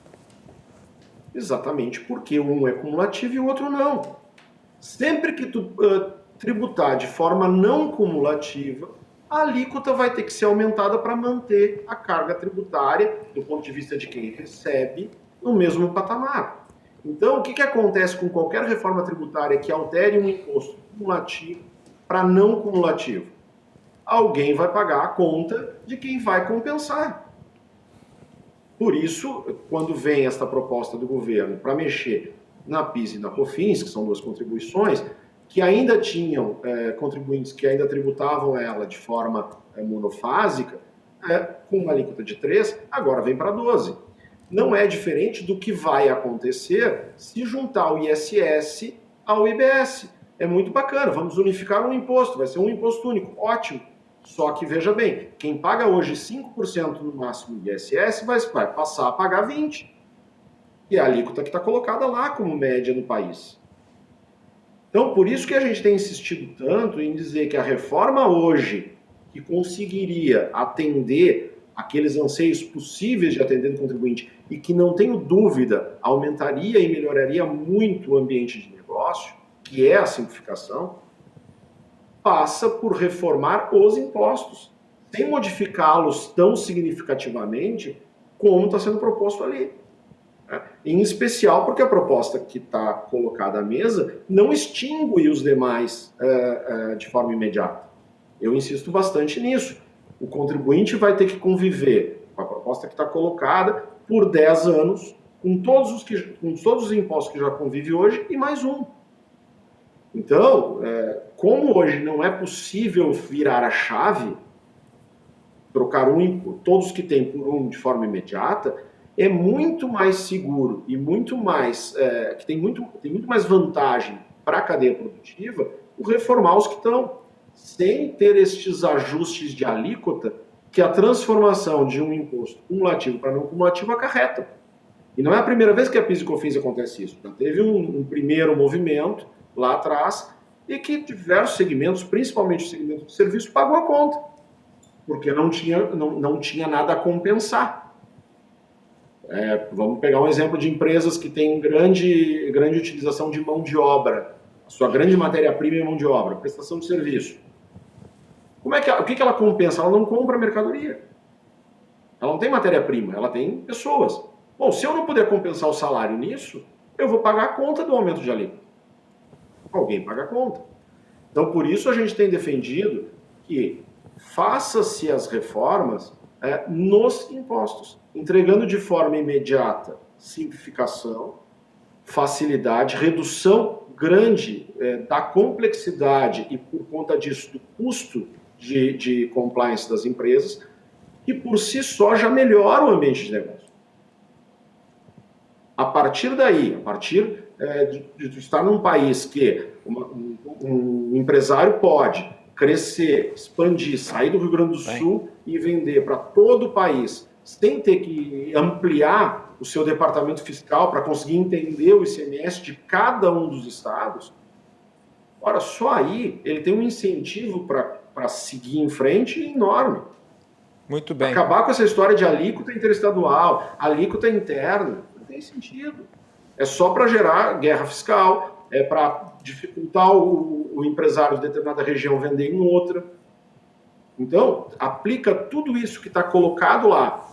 Exatamente porque um é cumulativo e o outro não. Sempre que tu tributar de forma não cumulativa, a alíquota vai ter que ser aumentada para manter a carga tributária, do ponto de vista de quem recebe, no mesmo patamar. Então, o que acontece com qualquer reforma tributária que altere um imposto cumulativo para não cumulativo? Alguém vai pagar a conta de quem vai compensar. Por isso, quando vem esta proposta do governo para mexer na PIS e na COFINS, que são duas contribuições, que ainda tinham contribuintes que ainda tributavam ela de forma monofásica, com uma alíquota de 3, agora vem para 12. Não é diferente do que vai acontecer se juntar o ISS ao IBS. É muito bacana, vamos unificar um imposto, vai ser um imposto único, ótimo. Só que, veja bem, quem paga hoje 5% no máximo de ISS vai passar a pagar 20%. E é a alíquota que está colocada lá como média no país. Então, por isso que a gente tem insistido tanto em dizer que a reforma hoje, que conseguiria atender aqueles anseios possíveis de atender o contribuinte e que, não tenho dúvida, aumentaria e melhoraria muito o ambiente de negócio, que é a simplificação, passa por reformar os impostos, sem modificá-los tão significativamente como está sendo proposto ali. Em especial porque a proposta que está colocada à mesa não extingue os demais de forma imediata. Eu insisto bastante nisso. O contribuinte vai ter que conviver com a proposta que está colocada por 10 anos, com todos os impostos que já convive hoje e mais um. Então, como hoje não é possível virar a chave, trocar todos que tem por um de forma imediata, é muito mais seguro e muito mais, que tem muito mais vantagem para a cadeia produtiva o reformar os que estão, sem ter estes ajustes de alíquota que a transformação de um imposto cumulativo para não cumulativo acarreta. E não é a primeira vez que a PIS e COFINS acontece isso. Já teve um primeiro movimento lá atrás, e que diversos segmentos, principalmente o segmento de serviço, pagou a conta, porque não tinha nada a compensar. Vamos pegar um exemplo de empresas que têm grande utilização de mão de obra, a sua grande matéria-prima é mão de obra, prestação de serviço. O que ela compensa? Ela não compra mercadoria. Ela não tem matéria-prima, ela tem pessoas. Bom, se eu não puder compensar o salário nisso, eu vou pagar a conta do aumento de alíquota. Alguém paga a conta. Então, por isso a gente tem defendido que faça-se as reformas nos impostos, entregando de forma imediata simplificação, facilidade, redução grande da complexidade e, por conta disso, do custo de compliance das empresas, que por si só já melhora o ambiente de negócio. A partir daí, de estar num país que um empresário pode crescer, expandir, sair do Rio Grande do Sul e vender para todo o país, sem ter que ampliar o seu departamento fiscal para conseguir entender o ICMS de cada um dos estados, ora, só aí ele tem um incentivo para seguir em frente enorme. Muito bem. Acabar com essa história de alíquota interestadual, alíquota interna, não tem sentido. É só para gerar guerra fiscal, é para dificultar o empresário de determinada região vender em outra. Então, aplica tudo isso que está colocado lá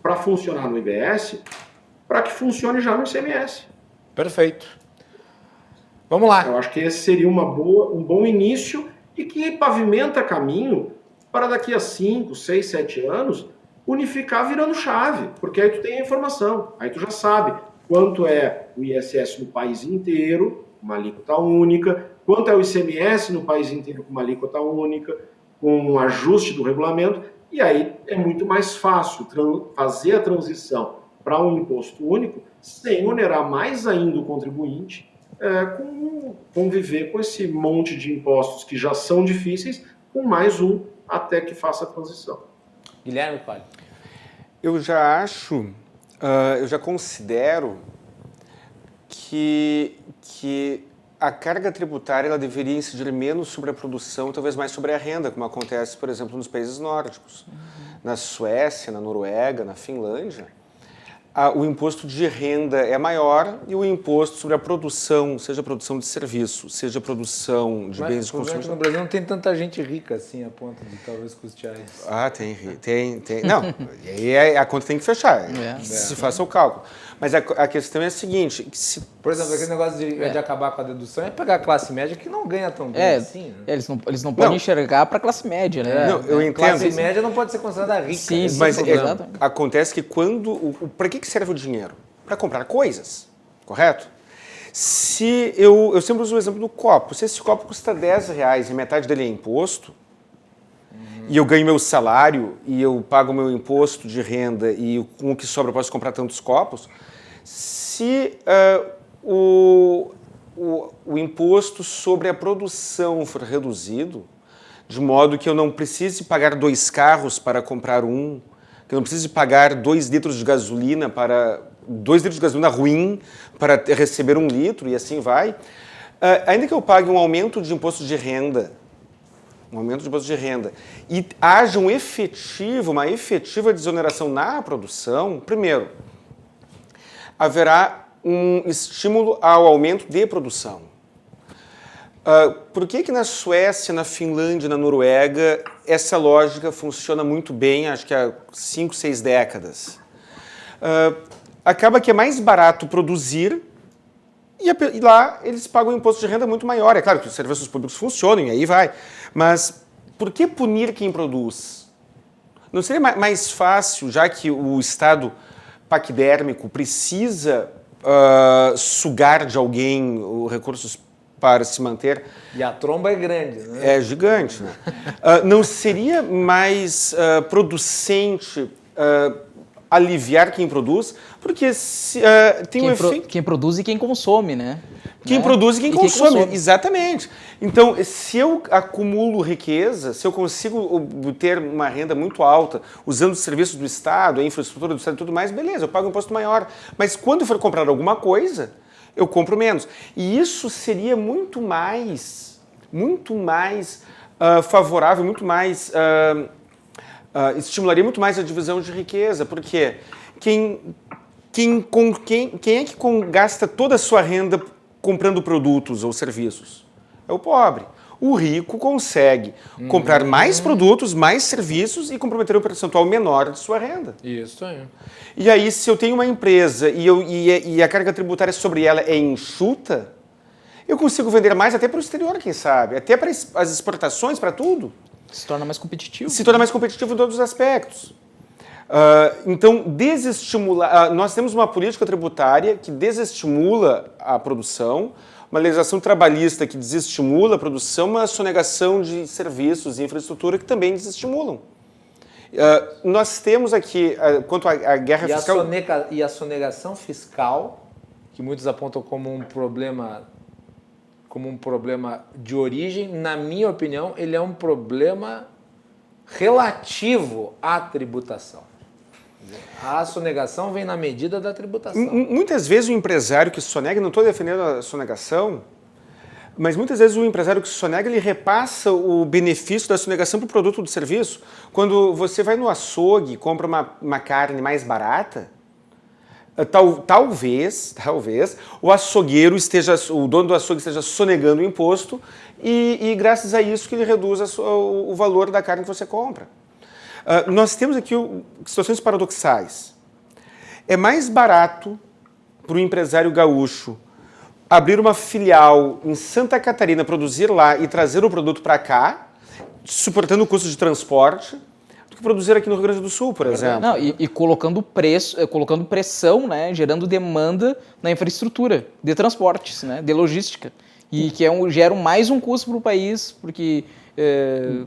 para funcionar no IBS, para que funcione já no ICMS. Perfeito. Vamos lá. Eu acho que esse seria um bom início e que pavimenta caminho para daqui a 5, 6, 7 anos unificar virando chave, porque aí tu tem a informação, aí tu já sabe quanto é o ISS no país inteiro, uma alíquota única, quanto é o ICMS no país inteiro com uma alíquota única, com um ajuste do regulamento, e aí é muito mais fácil fazer a transição para um imposto único sem onerar mais ainda o contribuinte, conviver com esse monte de impostos que já são difíceis, com mais um até que faça a transição. Guilherme Pali. Eu já acho, eu já considero que a carga tributária ela deveria incidir menos sobre a produção, talvez mais sobre a renda, como acontece, por exemplo, nos países nórdicos. Na Suécia, na Noruega, na Finlândia, o imposto de renda é maior e o imposto sobre a produção, seja produção de serviço, seja produção de bens de consumo. No Brasil não tem tanta gente rica assim a ponto de talvez custear isso. Ah, tem. Não, e aí a conta tem que fechar, se faça o cálculo. Mas a questão é a seguinte... Por exemplo, aquele negócio de acabar com a dedução é pegar a classe média que não ganha tão bem assim. Né? Eles não podem enxergar para a classe média, né? Não, eu entendo. Classe média não pode ser considerada rica. Sim, mas acontece que para que serve o dinheiro? Para comprar coisas, correto? Se eu sempre uso o exemplo do copo. Se esse copo custa R$10 e metade dele é imposto, e eu ganho meu salário e eu pago meu imposto de renda e com o que sobra eu posso comprar tantos copos, se o imposto sobre a produção for reduzido, de modo que eu não precise pagar 2 carros para comprar um, que eu não precise pagar 2 litros de gasolina ruim para receber 1 litro e assim vai, ainda que eu pague um aumento de imposto de renda, e haja uma efetiva desoneração na produção, primeiro, haverá um estímulo ao aumento de produção. Por que na Suécia, na Finlândia, na Noruega, essa lógica funciona muito bem, acho que há 5, 6 décadas? Acaba que é mais barato produzir e lá eles pagam um imposto de renda muito maior. É claro que os serviços públicos funcionam e aí vai. Mas por que punir quem produz? Não seria mais fácil, já que o Estado paquidérmico precisa sugar de alguém os recursos para se manter? E a tromba é grande, né? É gigante, né? Não seria mais producente aliviar quem produz? Porque tem um efeito... Quem produz e quem consome, né? Quem produz e quem consome, exatamente. Então, se eu acumulo riqueza, se eu consigo obter uma renda muito alta, usando os serviços do Estado, a infraestrutura do Estado e tudo mais, beleza, eu pago um imposto maior. Mas quando eu for comprar alguma coisa, eu compro menos. E isso seria muito mais favorável, muito mais... estimularia muito mais a divisão de riqueza, porque quem é que gasta toda a sua renda comprando produtos ou serviços? É o pobre. O rico consegue comprar mais produtos, mais serviços e comprometer um percentual menor de sua renda. Isso aí. E aí, se eu tenho uma empresa e a carga tributária sobre ela é enxuta, eu consigo vender mais até para o exterior, quem sabe, até para as exportações, para tudo. Se torna mais competitivo. Se torna mais competitivo em todos os aspectos. Então, desestimular... nós temos uma política tributária que desestimula a produção, uma legislação trabalhista que desestimula a produção, uma sonegação de serviços e infraestrutura que também desestimulam. Nós temos aqui, quanto à guerra fiscal... E a sonegação fiscal, que muitos apontam como um problema de origem, na minha opinião, ele é um problema relativo à tributação. A sonegação vem na medida da tributação. Muitas vezes o empresário que sonega, não estou defendendo a sonegação, mas muitas vezes o empresário que sonega, ele repassa o benefício da sonegação para o produto ou do serviço. Quando você vai no açougue e compra uma carne mais barata, talvez o açougueiro o dono do açougue esteja sonegando o imposto e graças a isso que ele reduz o valor da carne que você compra. Nós temos aqui situações paradoxais. É mais barato para o empresário gaúcho abrir uma filial em Santa Catarina, produzir lá e trazer o produto para cá, suportando o custo de transporte, do que produzir aqui no Rio Grande do Sul, por exemplo. Não, e colocando pressão, né, gerando demanda na infraestrutura de transportes, né, de logística. E que gera mais um custo para o país, porque...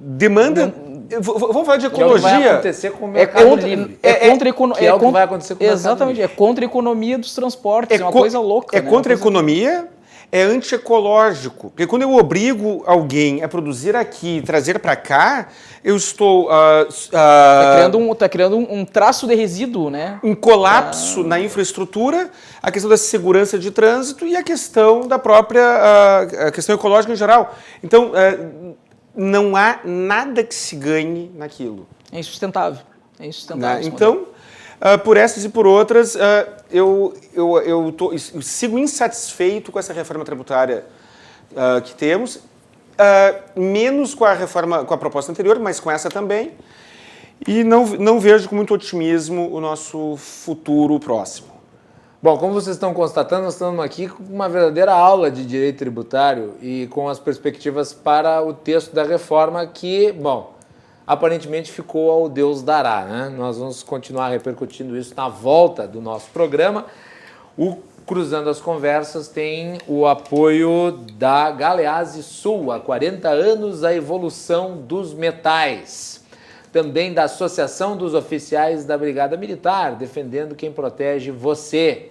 demanda... Vamos falar de ecologia. Que é o que vai acontecer com o mercado livre. É o que vai acontecer com o mercado exatamente, livre. É contra a economia dos transportes, é uma coisa louca. É contra a economia, é antiecológico. Porque quando eu obrigo alguém a produzir aqui e trazer para cá, eu estou... Tá criando um traço de resíduo, né? Um colapso na infraestrutura, a questão da segurança de trânsito e a questão da própria... a questão ecológica em geral. Então... não há nada que se ganhe naquilo. É insustentável. Então, por essas e por outras, eu sigo insatisfeito com essa reforma tributária que temos, menos com a proposta anterior, mas com essa também, e não vejo com muito otimismo o nosso futuro próximo. Bom, como vocês estão constatando, nós estamos aqui com uma verdadeira aula de direito tributário e com as perspectivas para o texto da reforma que, bom, aparentemente ficou ao Deus dará, né? Nós vamos continuar repercutindo isso na volta do nosso programa. O Cruzando as Conversas tem o apoio da Galeazzi Sul, há 40 anos a evolução dos metais. Também da Associação dos Oficiais da Brigada Militar, defendendo quem protege você.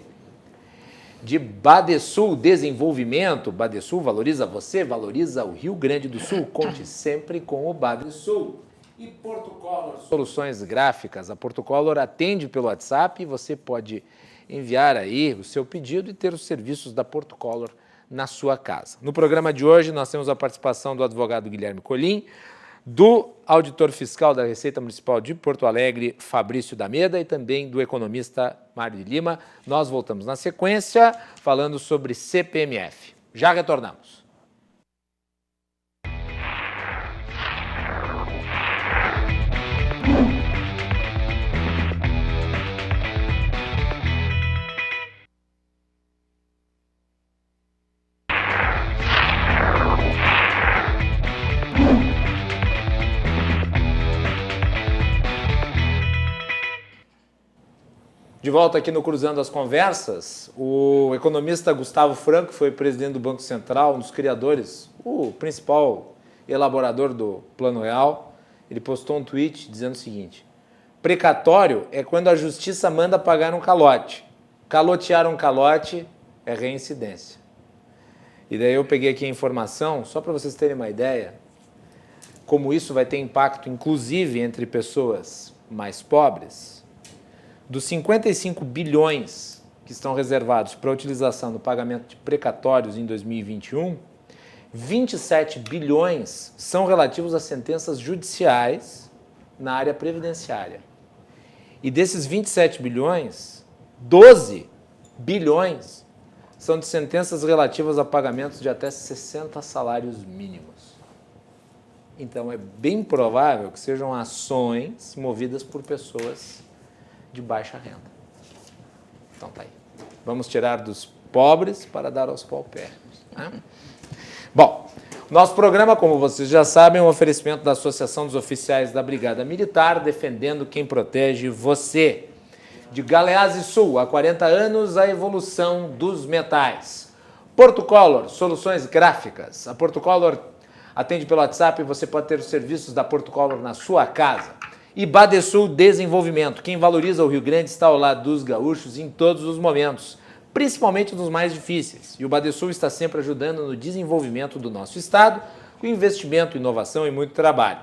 De Badesul Desenvolvimento, Badesul valoriza você, valoriza o Rio Grande do Sul, conte sempre com o Badesul. E Portocolor Soluções Gráficas, a Portocolor atende pelo WhatsApp e você pode enviar aí o seu pedido e ter os serviços da Portocolor na sua casa. No programa de hoje nós temos a participação do advogado Guilherme Colim, do auditor fiscal da Receita Municipal de Porto Alegre, Fabrício D'Ameda, e também do economista Mário de Lima. Nós voltamos na sequência falando sobre CPMF. Já retornamos. De volta aqui no Cruzando as Conversas, o economista Gustavo Franco foi presidente do Banco Central, um dos criadores, o principal elaborador do Plano Real. Ele postou um tweet dizendo o seguinte: precatório é quando a justiça manda pagar um calote. Calotear um calote é reincidência. E daí eu peguei aqui a informação, só para vocês terem uma ideia, como isso vai ter impacto, inclusive, entre pessoas mais pobres. Dos 55 bilhões que estão reservados para a utilização do pagamento de precatórios em 2021, 27 bilhões são relativos a sentenças judiciais na área previdenciária. E desses 27 bilhões, 12 bilhões são de sentenças relativas a pagamentos de até 60 salários mínimos. Então é bem provável que sejam ações movidas por pessoas de baixa renda. Então tá aí. Vamos tirar dos pobres para dar aos paupérrimos, né? Bom, nosso programa, como vocês já sabem, é um oferecimento da Associação dos Oficiais da Brigada Militar, defendendo quem protege você. De Galeazzi Sul, há 40 anos, a evolução dos metais. Portocolor, soluções gráficas. A Portocolor atende pelo WhatsApp e você pode ter os serviços da Portocolor na sua casa. E Badesul Desenvolvimento. Quem valoriza o Rio Grande está ao lado dos gaúchos em todos os momentos, principalmente nos mais difíceis. E o Badesul está sempre ajudando no desenvolvimento do nosso estado, com investimento, inovação e muito trabalho.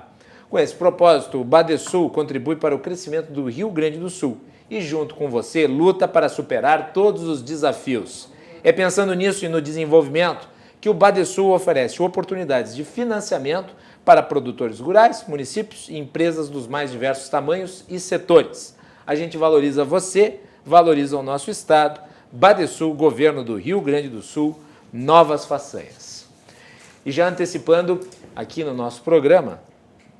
Com esse propósito, o Badesul contribui para o crescimento do Rio Grande do Sul e, junto com você, luta para superar todos os desafios. É pensando nisso e no desenvolvimento que o Badesul oferece oportunidades de financiamento para produtores rurais, municípios e empresas dos mais diversos tamanhos e setores. A gente valoriza você, valoriza o nosso estado. Badesul, Governo do Rio Grande do Sul, novas façanhas. E já antecipando aqui no nosso programa,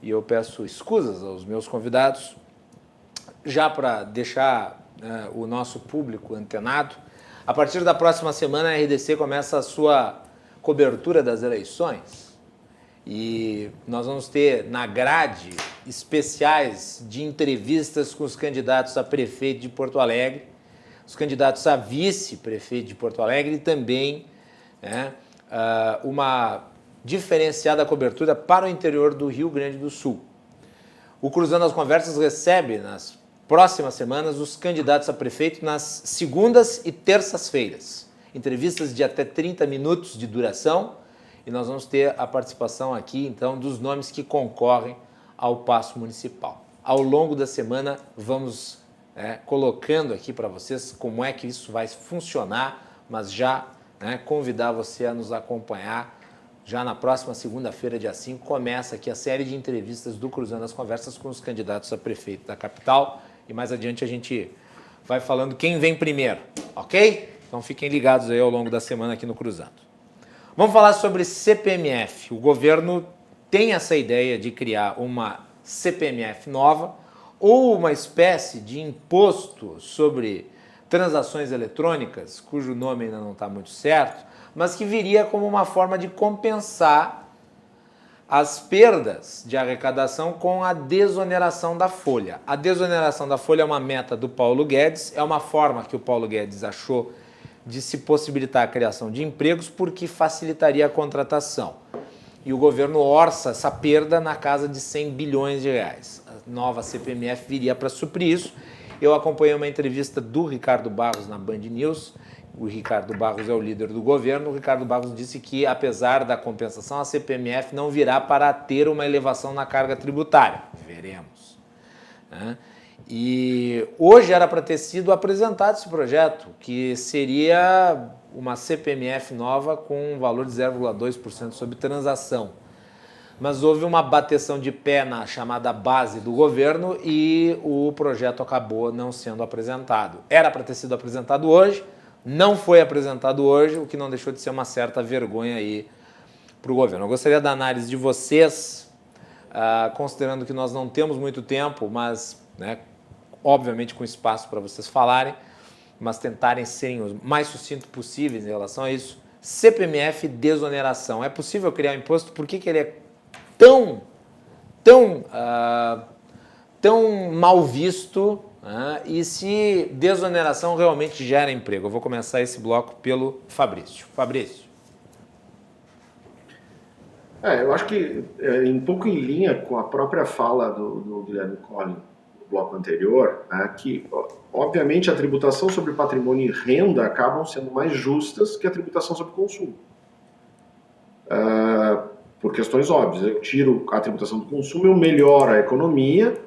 e eu peço escusas aos meus convidados, já para deixar o nosso público antenado, a partir da próxima semana a RDC começa a sua cobertura das eleições e nós vamos ter na grade especiais de entrevistas com os candidatos a prefeito de Porto Alegre, os candidatos a vice-prefeito de Porto Alegre e também uma diferenciada cobertura para o interior do Rio Grande do Sul. O Cruzando as Conversas recebe nas próximas semanas os candidatos a prefeito nas segundas e terças-feiras. Entrevistas de até 30 minutos de duração e nós vamos ter a participação aqui, então, dos nomes que concorrem ao Paço Municipal. Ao longo da semana vamos colocando aqui para vocês como é que isso vai funcionar, mas já convidar você a nos acompanhar. Já na próxima segunda-feira, dia 5, começa aqui a série de entrevistas do Cruzando as Conversas com os candidatos a prefeito da capital. E mais adiante a gente vai falando quem vem primeiro, ok? Então fiquem ligados aí ao longo da semana aqui no Cruzando. Vamos falar sobre CPMF. O governo tem essa ideia de criar uma CPMF nova ou uma espécie de imposto sobre transações eletrônicas, cujo nome ainda não está muito certo, mas que viria como uma forma de compensar as perdas de arrecadação com a desoneração da folha. A desoneração da folha é uma meta do Paulo Guedes, é uma forma que o Paulo Guedes achou de se possibilitar a criação de empregos porque facilitaria a contratação. E o governo orça essa perda na casa de 100 bilhões de reais. A nova CPMF viria para suprir isso. Eu acompanhei uma entrevista do Ricardo Barros na Band News. O Ricardo Barros é o líder do governo. O Ricardo Barros disse que, apesar da compensação, a CPMF não virá para ter uma elevação na carga tributária. Veremos. E hoje era para ter sido apresentado esse projeto, que seria uma CPMF nova com um valor de 0,2% sobre transação. Mas houve uma bateção de pé na chamada base do governo e o projeto acabou não sendo apresentado. Era para ter sido apresentado hoje, não foi apresentado hoje, o que não deixou de ser uma certa vergonha aí para o governo. Eu gostaria da análise de vocês, considerando que nós não temos muito tempo, mas, obviamente, com espaço para vocês falarem, mas tentarem serem os mais sucintos possíveis em relação a isso. CPMF desoneração. É possível criar um imposto? Por que ele é tão mal visto? E se desoneração realmente gera emprego? Eu vou começar esse bloco pelo Fabrício. Fabrício. Eu acho que um pouco em linha com a própria fala do Guilherme Collin no bloco anterior, que obviamente a tributação sobre patrimônio e renda acabam sendo mais justas que a tributação sobre consumo. Por questões óbvias, eu tiro a tributação do consumo, eu melhoro a economia,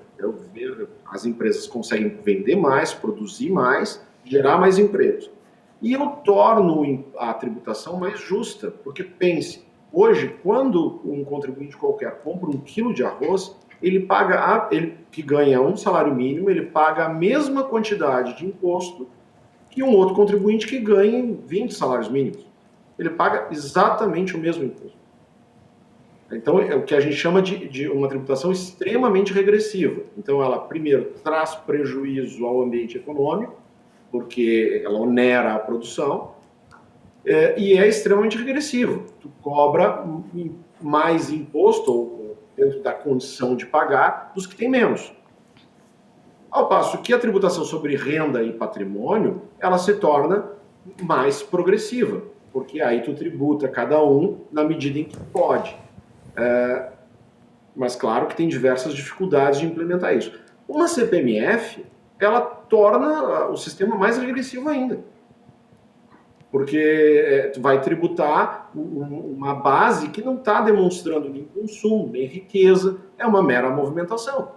as empresas conseguem vender mais, produzir mais, gerar mais empregos. E eu torno a tributação mais justa, porque pense, hoje, quando um contribuinte qualquer compra 1 quilo de arroz, ele que ganha um salário mínimo, ele paga a mesma quantidade de imposto que um outro contribuinte que ganha 20 salários mínimos. Ele paga exatamente o mesmo imposto. Então, é o que a gente chama de uma tributação extremamente regressiva. Então, ela, primeiro, traz prejuízo ao ambiente econômico, porque ela onera a produção, e é extremamente regressiva. Tu cobra mais imposto, ou dentro da condição de pagar, dos que têm menos. Ao passo que a tributação sobre renda e patrimônio, ela se torna mais progressiva, porque aí tu tributa cada um na medida em que pode. Mas claro que tem diversas dificuldades de implementar isso. Uma CPMF, ela torna o sistema mais regressivo ainda. Porque tu vai tributar uma base que não está demonstrando nem consumo, nem riqueza, é uma mera movimentação.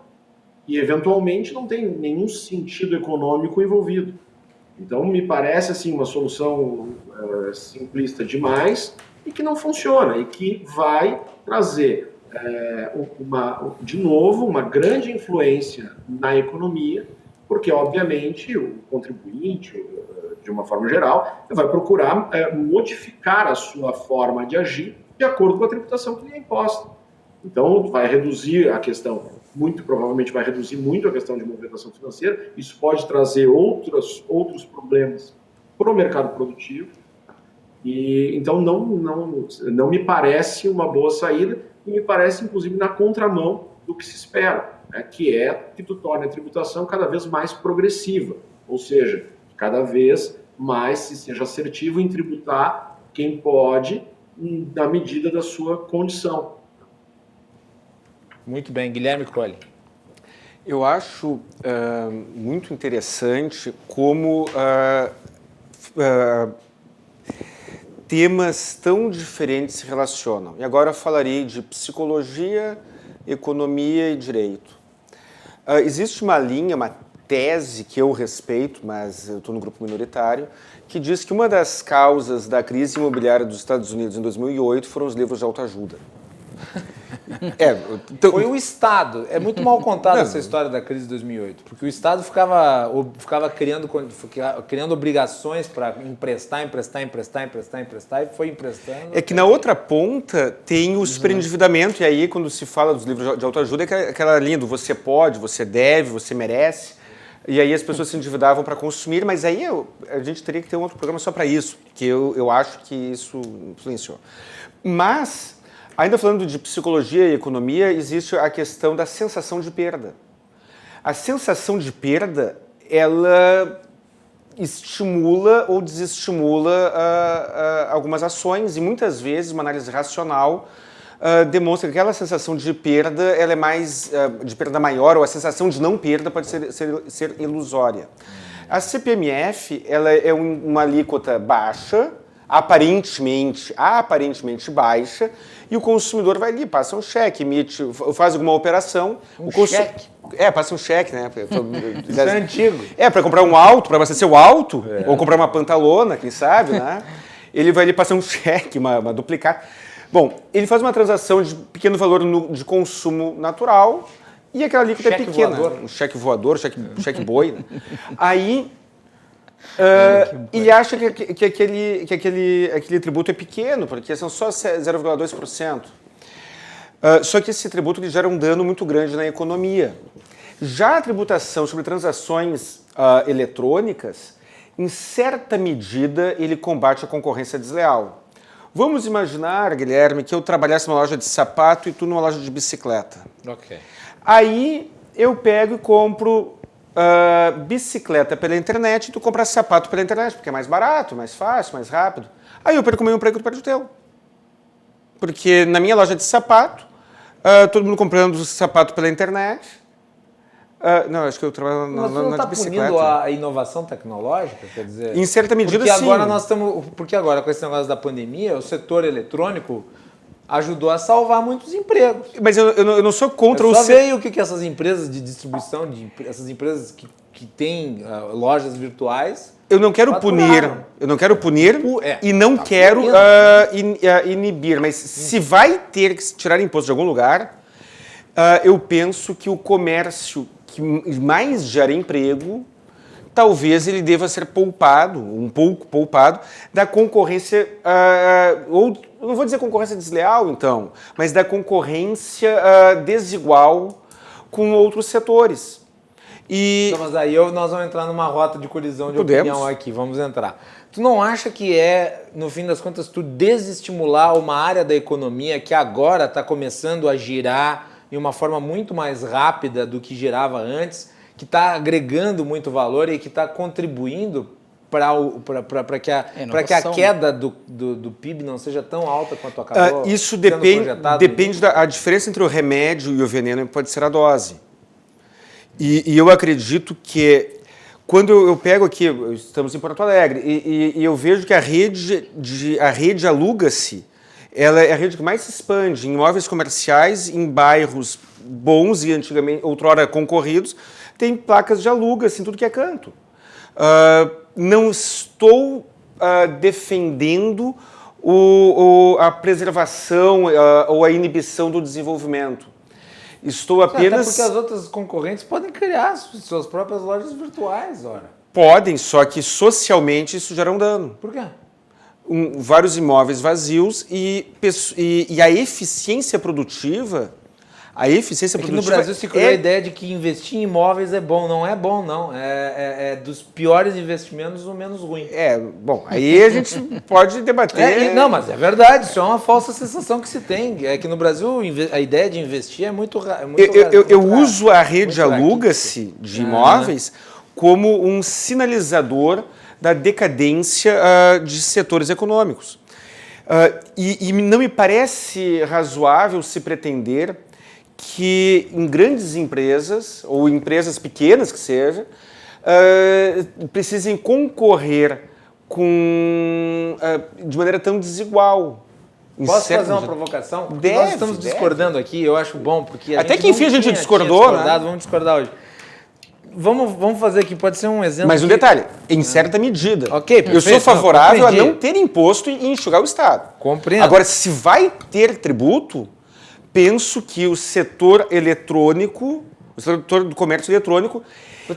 E, eventualmente, não tem nenhum sentido econômico envolvido. Então, me parece assim, uma solução simplista demais e que não funciona, e que vai trazer, de novo, uma grande influência na economia, porque, obviamente, o contribuinte, de uma forma geral, vai procurar modificar a sua forma de agir de acordo com a tributação que lhe é imposta. Então, vai reduzir a questão, muito provavelmente vai reduzir muito a questão de movimentação financeira, isso pode trazer outros problemas para o mercado produtivo, e então não me parece uma boa saída, e me parece, inclusive, na contramão do que se espera, né, que é que tu torne a tributação cada vez mais progressiva, ou seja, cada vez mais se seja assertivo em tributar quem pode, na medida da sua condição. Muito bem, Guilherme Colli. Eu acho muito interessante como temas tão diferentes se relacionam. E agora eu falarei de psicologia, economia e direito. Existe uma linha, uma tese que eu respeito, mas eu estou no grupo minoritário, que diz que uma das causas da crise imobiliária dos Estados Unidos em 2008 foram os livros de autoajuda. Então, foi o Estado. É muito mal contada essa história da crise de 2008, porque o Estado ficava criando obrigações para emprestar e foi emprestando. É que na outra ponta tem o superendividamento, e aí quando se fala dos livros de autoajuda é aquela linha do você pode, você deve, você merece, e aí as pessoas se endividavam para consumir, mas aí a gente teria que ter um outro programa só para isso, porque eu acho que isso influenciou. Mas, ainda falando de psicologia e economia, existe a questão da sensação de perda. A sensação de perda, ela estimula ou desestimula algumas ações, e muitas vezes uma análise racional demonstra que aquela sensação de perda ela é mais de perda maior, ou a sensação de não perda pode ser ilusória. A CPMF ela é uma alíquota baixa, aparentemente baixa, e o consumidor vai ali, passa um cheque, emite, faz alguma operação. Cheque? Passa um cheque, né? Isso é antigo. Para comprar um auto, para abastecer o auto, ou comprar uma pantalona, quem sabe, né? Ele vai ali passar um cheque, uma duplicata. Bom, ele faz uma transação de pequeno valor de consumo natural, e aquela alíquota é pequena. Voador. Um cheque voador, cheque boi, né? Aí ele acha que aquele tributo é pequeno, porque são só 0,2%. Só que esse tributo ele gera um dano muito grande na economia. Já a tributação sobre transações eletrônicas, em certa medida, ele combate a concorrência desleal. Vamos imaginar, Guilherme, que eu trabalhasse numa loja de sapato e tu numa loja de bicicleta. Ok. Aí eu pego e compro bicicleta pela internet e tu compra sapato pela internet, porque é mais barato, mais fácil, mais rápido. Aí eu perco o meu emprego e tu perde o teu. Porque na minha loja de sapato, todo mundo comprando sapato pela internet. Não, acho que eu trabalho na bicicleta. Mas você não está punindo a inovação tecnológica? Quer dizer, em certa medida, porque sim. Porque agora, com esse negócio da pandemia, o setor eletrônico ajudou a salvar muitos empregos. Mas eu não sou contra o... Só veio o que essas empresas de distribuição, essas empresas que têm lojas virtuais... Eu não quero punir e não quero inibir, mas se vai ter que tirar imposto de algum lugar, eu penso que o comércio que mais gera emprego, talvez ele deva ser um pouco poupado da concorrência, ou não vou dizer concorrência desleal, então, mas da concorrência desigual com outros setores. Então, mas aí nós vamos entrar numa rota de colisão de opinião aqui, vamos entrar. Tu não acha que no fim das contas, tu desestimular uma área da economia que agora está começando a girar de uma forma muito mais rápida do que girava antes, que está agregando muito valor e que está contribuindo para que a queda do PIB não seja tão alta quanto acabou? Isso depende a diferença entre o remédio e o veneno pode ser a dose. E eu acredito que quando eu pego aqui, estamos em Porto Alegre, e eu vejo que a rede aluga-se, ela é a rede que mais se expande em imóveis comerciais, em bairros bons e antigamente, outrora concorridos, tem placas de aluga-se em tudo que é canto. Não estou defendendo a preservação ou a inibição do desenvolvimento. Estou apenas... Até porque as outras concorrentes podem criar suas próprias lojas virtuais, ora. Podem, só que socialmente isso gera um dano. Por quê? Vários imóveis vazios e a eficiência produtiva... que no Brasil se criou a ideia de que investir em imóveis é bom. Não é bom, não. É dos piores investimentos o menos ruim. Bom, aí a gente pode debater... Não, mas é verdade. Isso é uma falsa sensação que se tem. É que no Brasil a ideia de investir é muito rara. Eu uso a rede aluga-se de imóveis como um sinalizador da decadência de setores econômicos. E não me parece razoável se pretender que em grandes empresas, ou empresas pequenas que seja, precisem concorrer de maneira tão desigual. Posso fazer uma provocação? Porque nós estamos discordando aqui, eu acho bom, porque até que enfim a gente discordou, né? Vamos discordar hoje. Vamos fazer aqui, pode ser um exemplo. Mas um detalhe, em certa medida. Ok, eu sou favorável a não ter imposto e enxugar o Estado. Compreendo. Agora, se vai ter tributo, penso que o setor eletrônico, o setor do comércio eletrônico,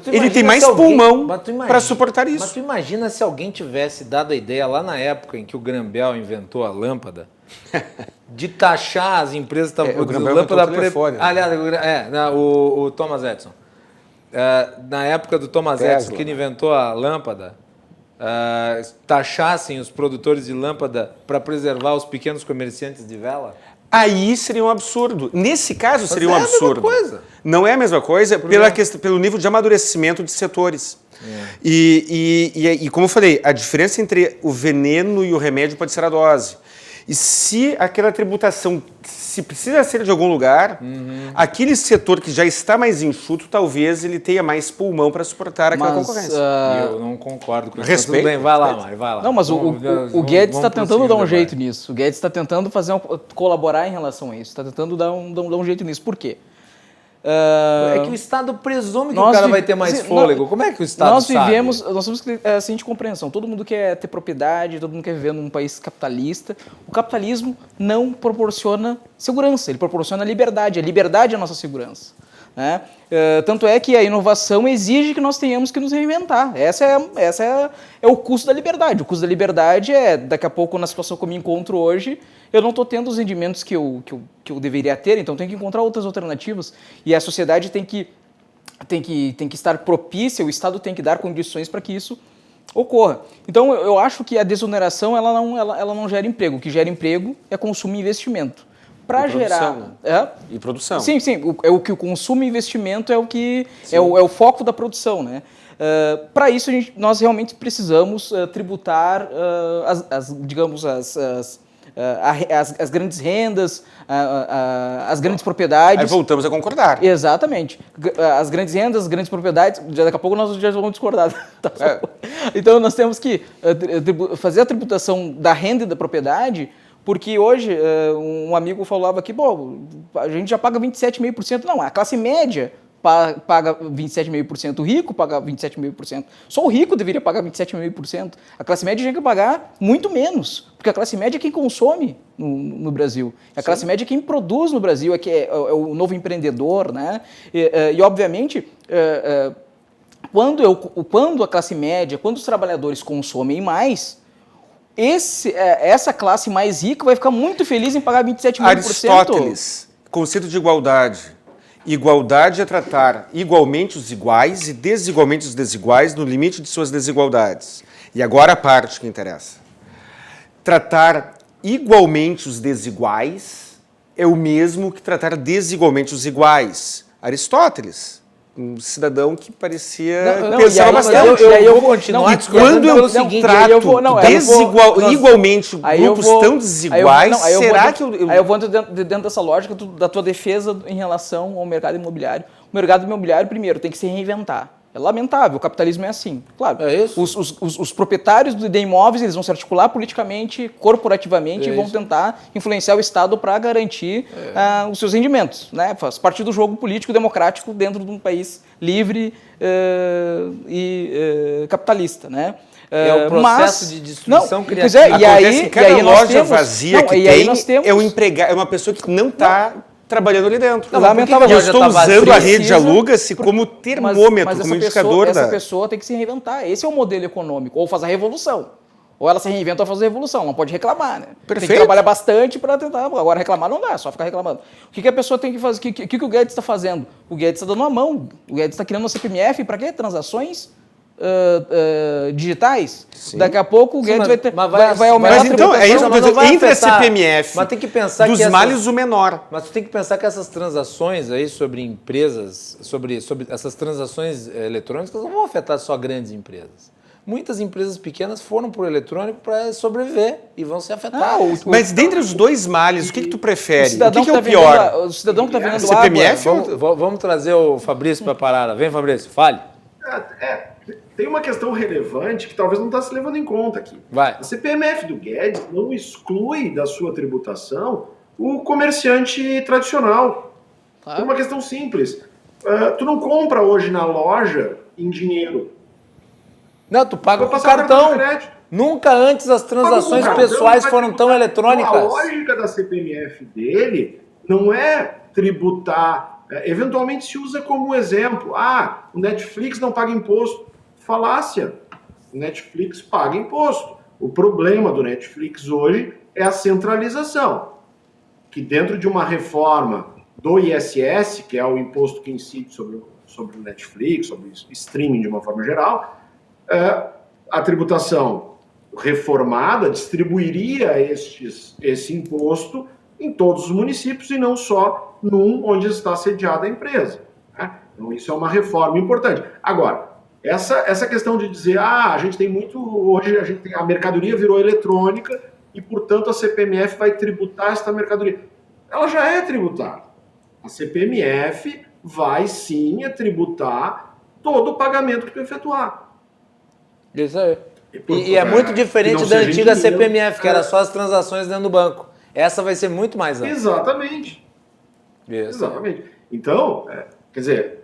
ele tem mais pulmão para suportar isso. Mas tu imagina se alguém tivesse dado a ideia lá na época em que o Graham-Bell inventou a lâmpada, de taxar as empresas... o Graham-Bell inventou o telefone. Aliás, o Thomas Edison. Na época do Thomas Edison, que ele inventou a lâmpada, taxassem os produtores de lâmpada para preservar os pequenos comerciantes de vela? Aí seria um absurdo. Nesse caso seria um absurdo. Não é a mesma coisa. Não é a mesma coisa pelo nível de amadurecimento de setores. E como eu falei, a diferença entre o veneno e o remédio pode ser a dose. E se aquela tributação se precisa ser de algum lugar, aquele setor que já está mais enxuto, talvez ele tenha mais pulmão para suportar aquela concorrência. Eu não concordo com isso. Respeito. Tudo bem, vai lá, Mário, vai lá. Não, mas o Guedes está tentando dar um jeito nisso. O Guedes está tentando colaborar em relação a isso. Está tentando dar um jeito nisso. Por quê? É que o Estado presume que o cara vai ter mais fôlego. Como é que o Estado sabe? Nós temos que ter a seguinte compreensão. Todo mundo quer ter propriedade, todo mundo quer viver num país capitalista. O capitalismo não proporciona segurança, ele proporciona liberdade. A liberdade é a nossa segurança. Né? Tanto é que a inovação exige que nós tenhamos que nos reinventar. Essa é o custo da liberdade. O custo da liberdade é, daqui a pouco, na situação que eu me encontro hoje, eu não estou tendo os rendimentos que eu deveria ter, então tenho que encontrar outras alternativas. E a sociedade tem que estar propícia, o Estado tem que dar condições para que isso ocorra. Então, eu acho que a desoneração ela não gera emprego. O que gera emprego é consumo e investimento. Para gerar... E produção. Sim. O que o consumo e investimento é o que é o foco da produção, né? Para isso, nós realmente precisamos tributar as grandes rendas, as grandes propriedades. Aí voltamos a concordar. Exatamente. As grandes rendas, as grandes propriedades, daqui a pouco nós já vamos discordar. Então, nós temos que fazer a tributação da renda e da propriedade, porque hoje um amigo falava que, a gente já paga 27,5%. Não, a classe média paga 27,5%, o rico paga 27,5%. Só o rico deveria pagar 27,5%. A classe média tinha que pagar muito menos, porque a classe média é quem consome no Brasil. A classe média é quem produz no Brasil, é o novo empreendedor, né? E obviamente, quando a classe média, quando os trabalhadores consomem mais, essa classe mais rica vai ficar muito feliz em pagar 27,5%. Aristóteles, conceito de igualdade. Igualdade é tratar igualmente os iguais e desigualmente os desiguais no limite de suas desigualdades. E agora a parte que interessa. Tratar igualmente os desiguais é o mesmo que tratar desigualmente os iguais. Aristóteles. cidadão que parecia Não, pensava bastante. Eu vou continuar E discordando quando eu pelo seguinte, trato igualmente aí eu grupos vou- tão desiguais, será que eu... Aí eu vou dentro dessa lógica da tua defesa em relação ao mercado imobiliário. O mercado imobiliário, primeiro, tem que se reinventar. É lamentável, o capitalismo é assim. Claro, É isso? os proprietários de imóveis eles vão se articular politicamente, corporativamente, e vão tentar influenciar o Estado para garantir os seus rendimentos. Né? Faz parte do jogo político democrático dentro de um país livre e capitalista. Né? É o processo de destruição Pois criativa. é, Acontece que cada nós loja temos- vazia não, que e aí tem nós temos- é um empregado, é uma pessoa que não está trabalhando ali dentro. Não, E eu lamentavelmente, estou tá vazia. usando a rede Precisa- Aluga-se como termômetro, como indicador essa da... pessoa tem que se reinventar. Esse é o modelo econômico. Ou faz a revolução. Ou ela se reinventa ou faz a revolução. Não pode reclamar, né? Tem Perfeito. que trabalhar bastante para tentar. Agora, reclamar não dá, é só ficar reclamando. O que a pessoa tem que fazer? O que o Guedes está fazendo? O Guedes está dando a mão. O Guedes está criando uma CPMF para quê? Transações digitais. Sim. Daqui a pouco o Sim, Guedes mas vai aumentar Mas a então, é isso que eu Mas estou não vai dizendo, entre a afetar. CPMF Mas tem que pensar dos que essas- males o menor. Mas tu tem que pensar que essas transações aí sobre empresas, sobre essas transações eletrônicas não vão afetar só grandes empresas. Muitas empresas pequenas foram para o eletrônico para sobreviver e vão ser afetadas. Mas dentre os dois males, o que tu prefere? O cidadão que é o tá pior? vendendo o cidadão que está vendendo CPMF água. Vamos trazer o Fabrício para a parada. Vem, Fabrício, fale. Tem uma questão relevante que talvez não está se levando em conta aqui. Vai. A CPMF do Guedes não exclui da sua tributação o comerciante tradicional. Claro. Por uma questão simples. Tu não compra hoje na loja em dinheiro. Não, tu paga Vou com passar o cartão cartão. de crédito. Nunca antes as transações Paga com cartão, pessoais vai foram tão tributar. eletrônicas. Então, a lógica da CPMF dele não é tributar. Eventualmente se usa como exemplo. O Netflix não paga imposto. Falácia. O Netflix paga imposto. O problema do Netflix hoje é a centralização. Que dentro de uma reforma do ISS, que é o imposto que incide sobre o Netflix, sobre o streaming de uma forma geral, a tributação reformada distribuiria esse imposto em todos os municípios e não só num onde está sediada a empresa. Né? Então, isso é uma reforma importante. Agora, essa questão de dizer, a gente tem muito, hoje a mercadoria virou eletrônica e, portanto, a CPMF vai tributar esta mercadoria. Ela já é tributada. A CPMF vai sim tributar todo o pagamento que tu efetuar. Isso aí. E E é muito que diferente não da seja antiga em dinheiro. CPMF, que era só as transações dentro do banco. Essa vai ser muito mais ampla. Exatamente. Isso. Exatamente. Então, quer dizer,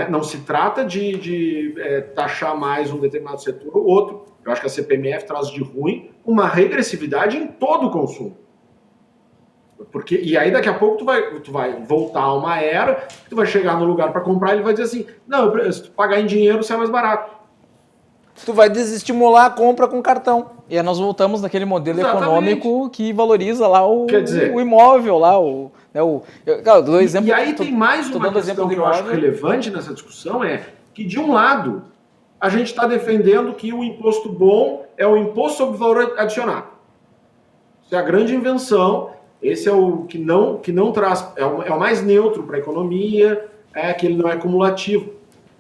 não se trata de taxar mais um determinado setor ou outro. Eu acho que a CPMF traz de ruim uma regressividade em todo o consumo. E aí daqui a pouco tu vai voltar a uma era, tu vai chegar no lugar para comprar e ele vai dizer assim, não, se tu pagar em dinheiro, sai mais barato. Tu vai desestimular a compra com cartão. E aí nós voltamos naquele modelo Exatamente. econômico que valoriza lá Quer dizer, o imóvel, lá cara, eu dou exemplo, E aí tem mais tô uma dando exemplo questão do que eu acho imóvel. relevante nessa discussão, é que, de um lado, a gente está defendendo que o imposto bom é o imposto sobre valor adicionado. Isso é a grande invenção, esse é o que não traz, é o mais neutro para a economia, que ele não é cumulativo.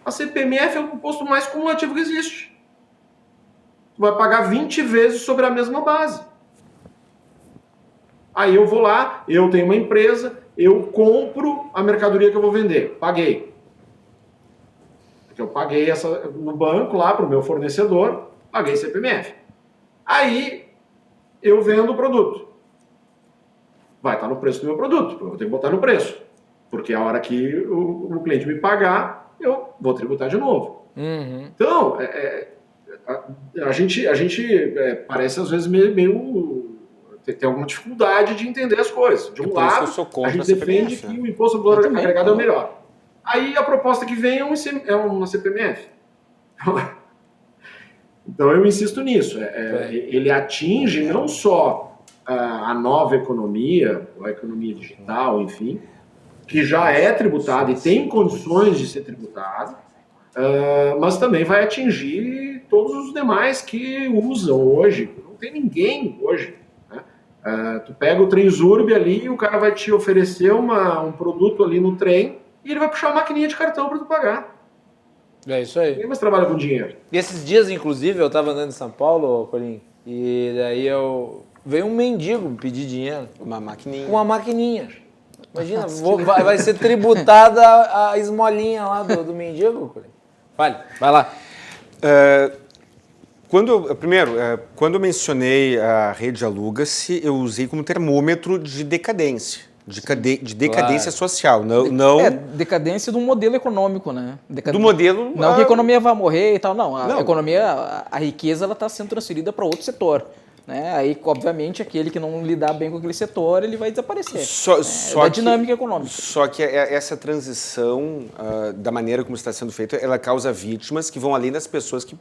A CPMF é o imposto mais cumulativo que existe. Tu vai pagar 20 vezes sobre a mesma base. Aí eu vou lá, eu tenho uma empresa, eu compro a mercadoria que eu vou vender. Paguei. Eu paguei no banco lá para o meu fornecedor, paguei CPMF. Aí eu vendo o produto. Vai estar no preço do meu produto, eu vou ter que botar no preço. Porque a hora que o cliente me pagar, eu vou tributar de novo. Uhum. Então, a gente parece às vezes meio tem alguma dificuldade de entender as coisas. De um por isso que eu lado, sou contra a gente a defende CPMF, que o imposto sobre valor agregado é o melhor. Aí a proposta que vem é uma CPMF. Então eu insisto nisso. Ele atinge não só a nova economia, a economia digital, enfim, que já é tributada e tem condições de ser tributada, mas também vai atingir todos os demais que usam hoje. Não tem ninguém hoje. Né? Tu pega o Transurb ali e o cara vai te oferecer um produto ali no trem e ele vai puxar uma maquininha de cartão para tu pagar. É isso aí. Ninguém mais trabalha com dinheiro. E esses dias, inclusive, eu tava andando em São Paulo, Colim, e daí veio um mendigo me pedir dinheiro. Uma maquininha. Com uma maquininha. Imagina, vai ser tributada a esmolinha lá do mendigo, Colim. Vai lá. Quando eu mencionei a rede Aluga-se, eu usei como termômetro de decadência. De decadência social, não... decadência do modelo econômico, né? Do modelo... Não que a economia vai morrer e tal, não. A economia, a riqueza, ela está sendo transferida para outro setor. Né? Aí, obviamente, aquele que não lidar bem com aquele setor, ele vai desaparecer. Da dinâmica econômica. Só que essa transição, da maneira como está sendo feita, ela causa vítimas que vão além das pessoas que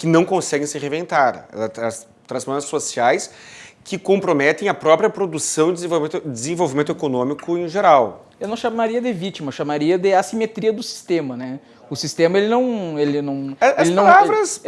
não conseguem se reinventar. Ela traz problemas sociais que comprometem a própria produção e desenvolvimento econômico em geral. Eu não chamaria de vítima, eu chamaria de assimetria do sistema, né? O sistema, ele não... As palavras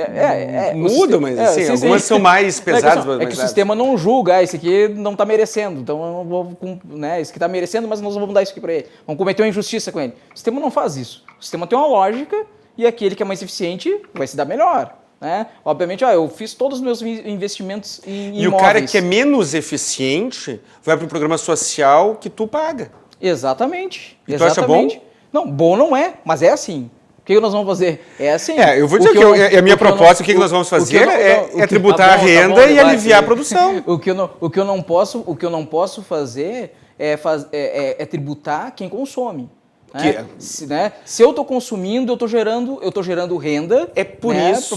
mudam, mas assim, algumas são mais pesadas. Que o sistema não julga, esse aqui não está merecendo, então eu não vou... Né, esse aqui está merecendo, mas nós vamos dar isso aqui para ele. Vamos cometer uma injustiça com ele. O sistema não faz isso. O sistema tem uma lógica e aquele que é mais eficiente vai se dar melhor. Né? Obviamente, eu fiz todos os meus investimentos em imóveis. E o cara que é menos eficiente vai para o programa social que tu paga. Exatamente. E tu acha bom? Não, bom não é, mas é assim. O que nós vamos fazer? É assim. Eu vou dizer que a minha proposta, o que nós vamos fazer é tributar a renda e aliviar a produção. O que eu não posso fazer é tributar quem consome. Se eu estou consumindo, eu estou gerando renda. É por isso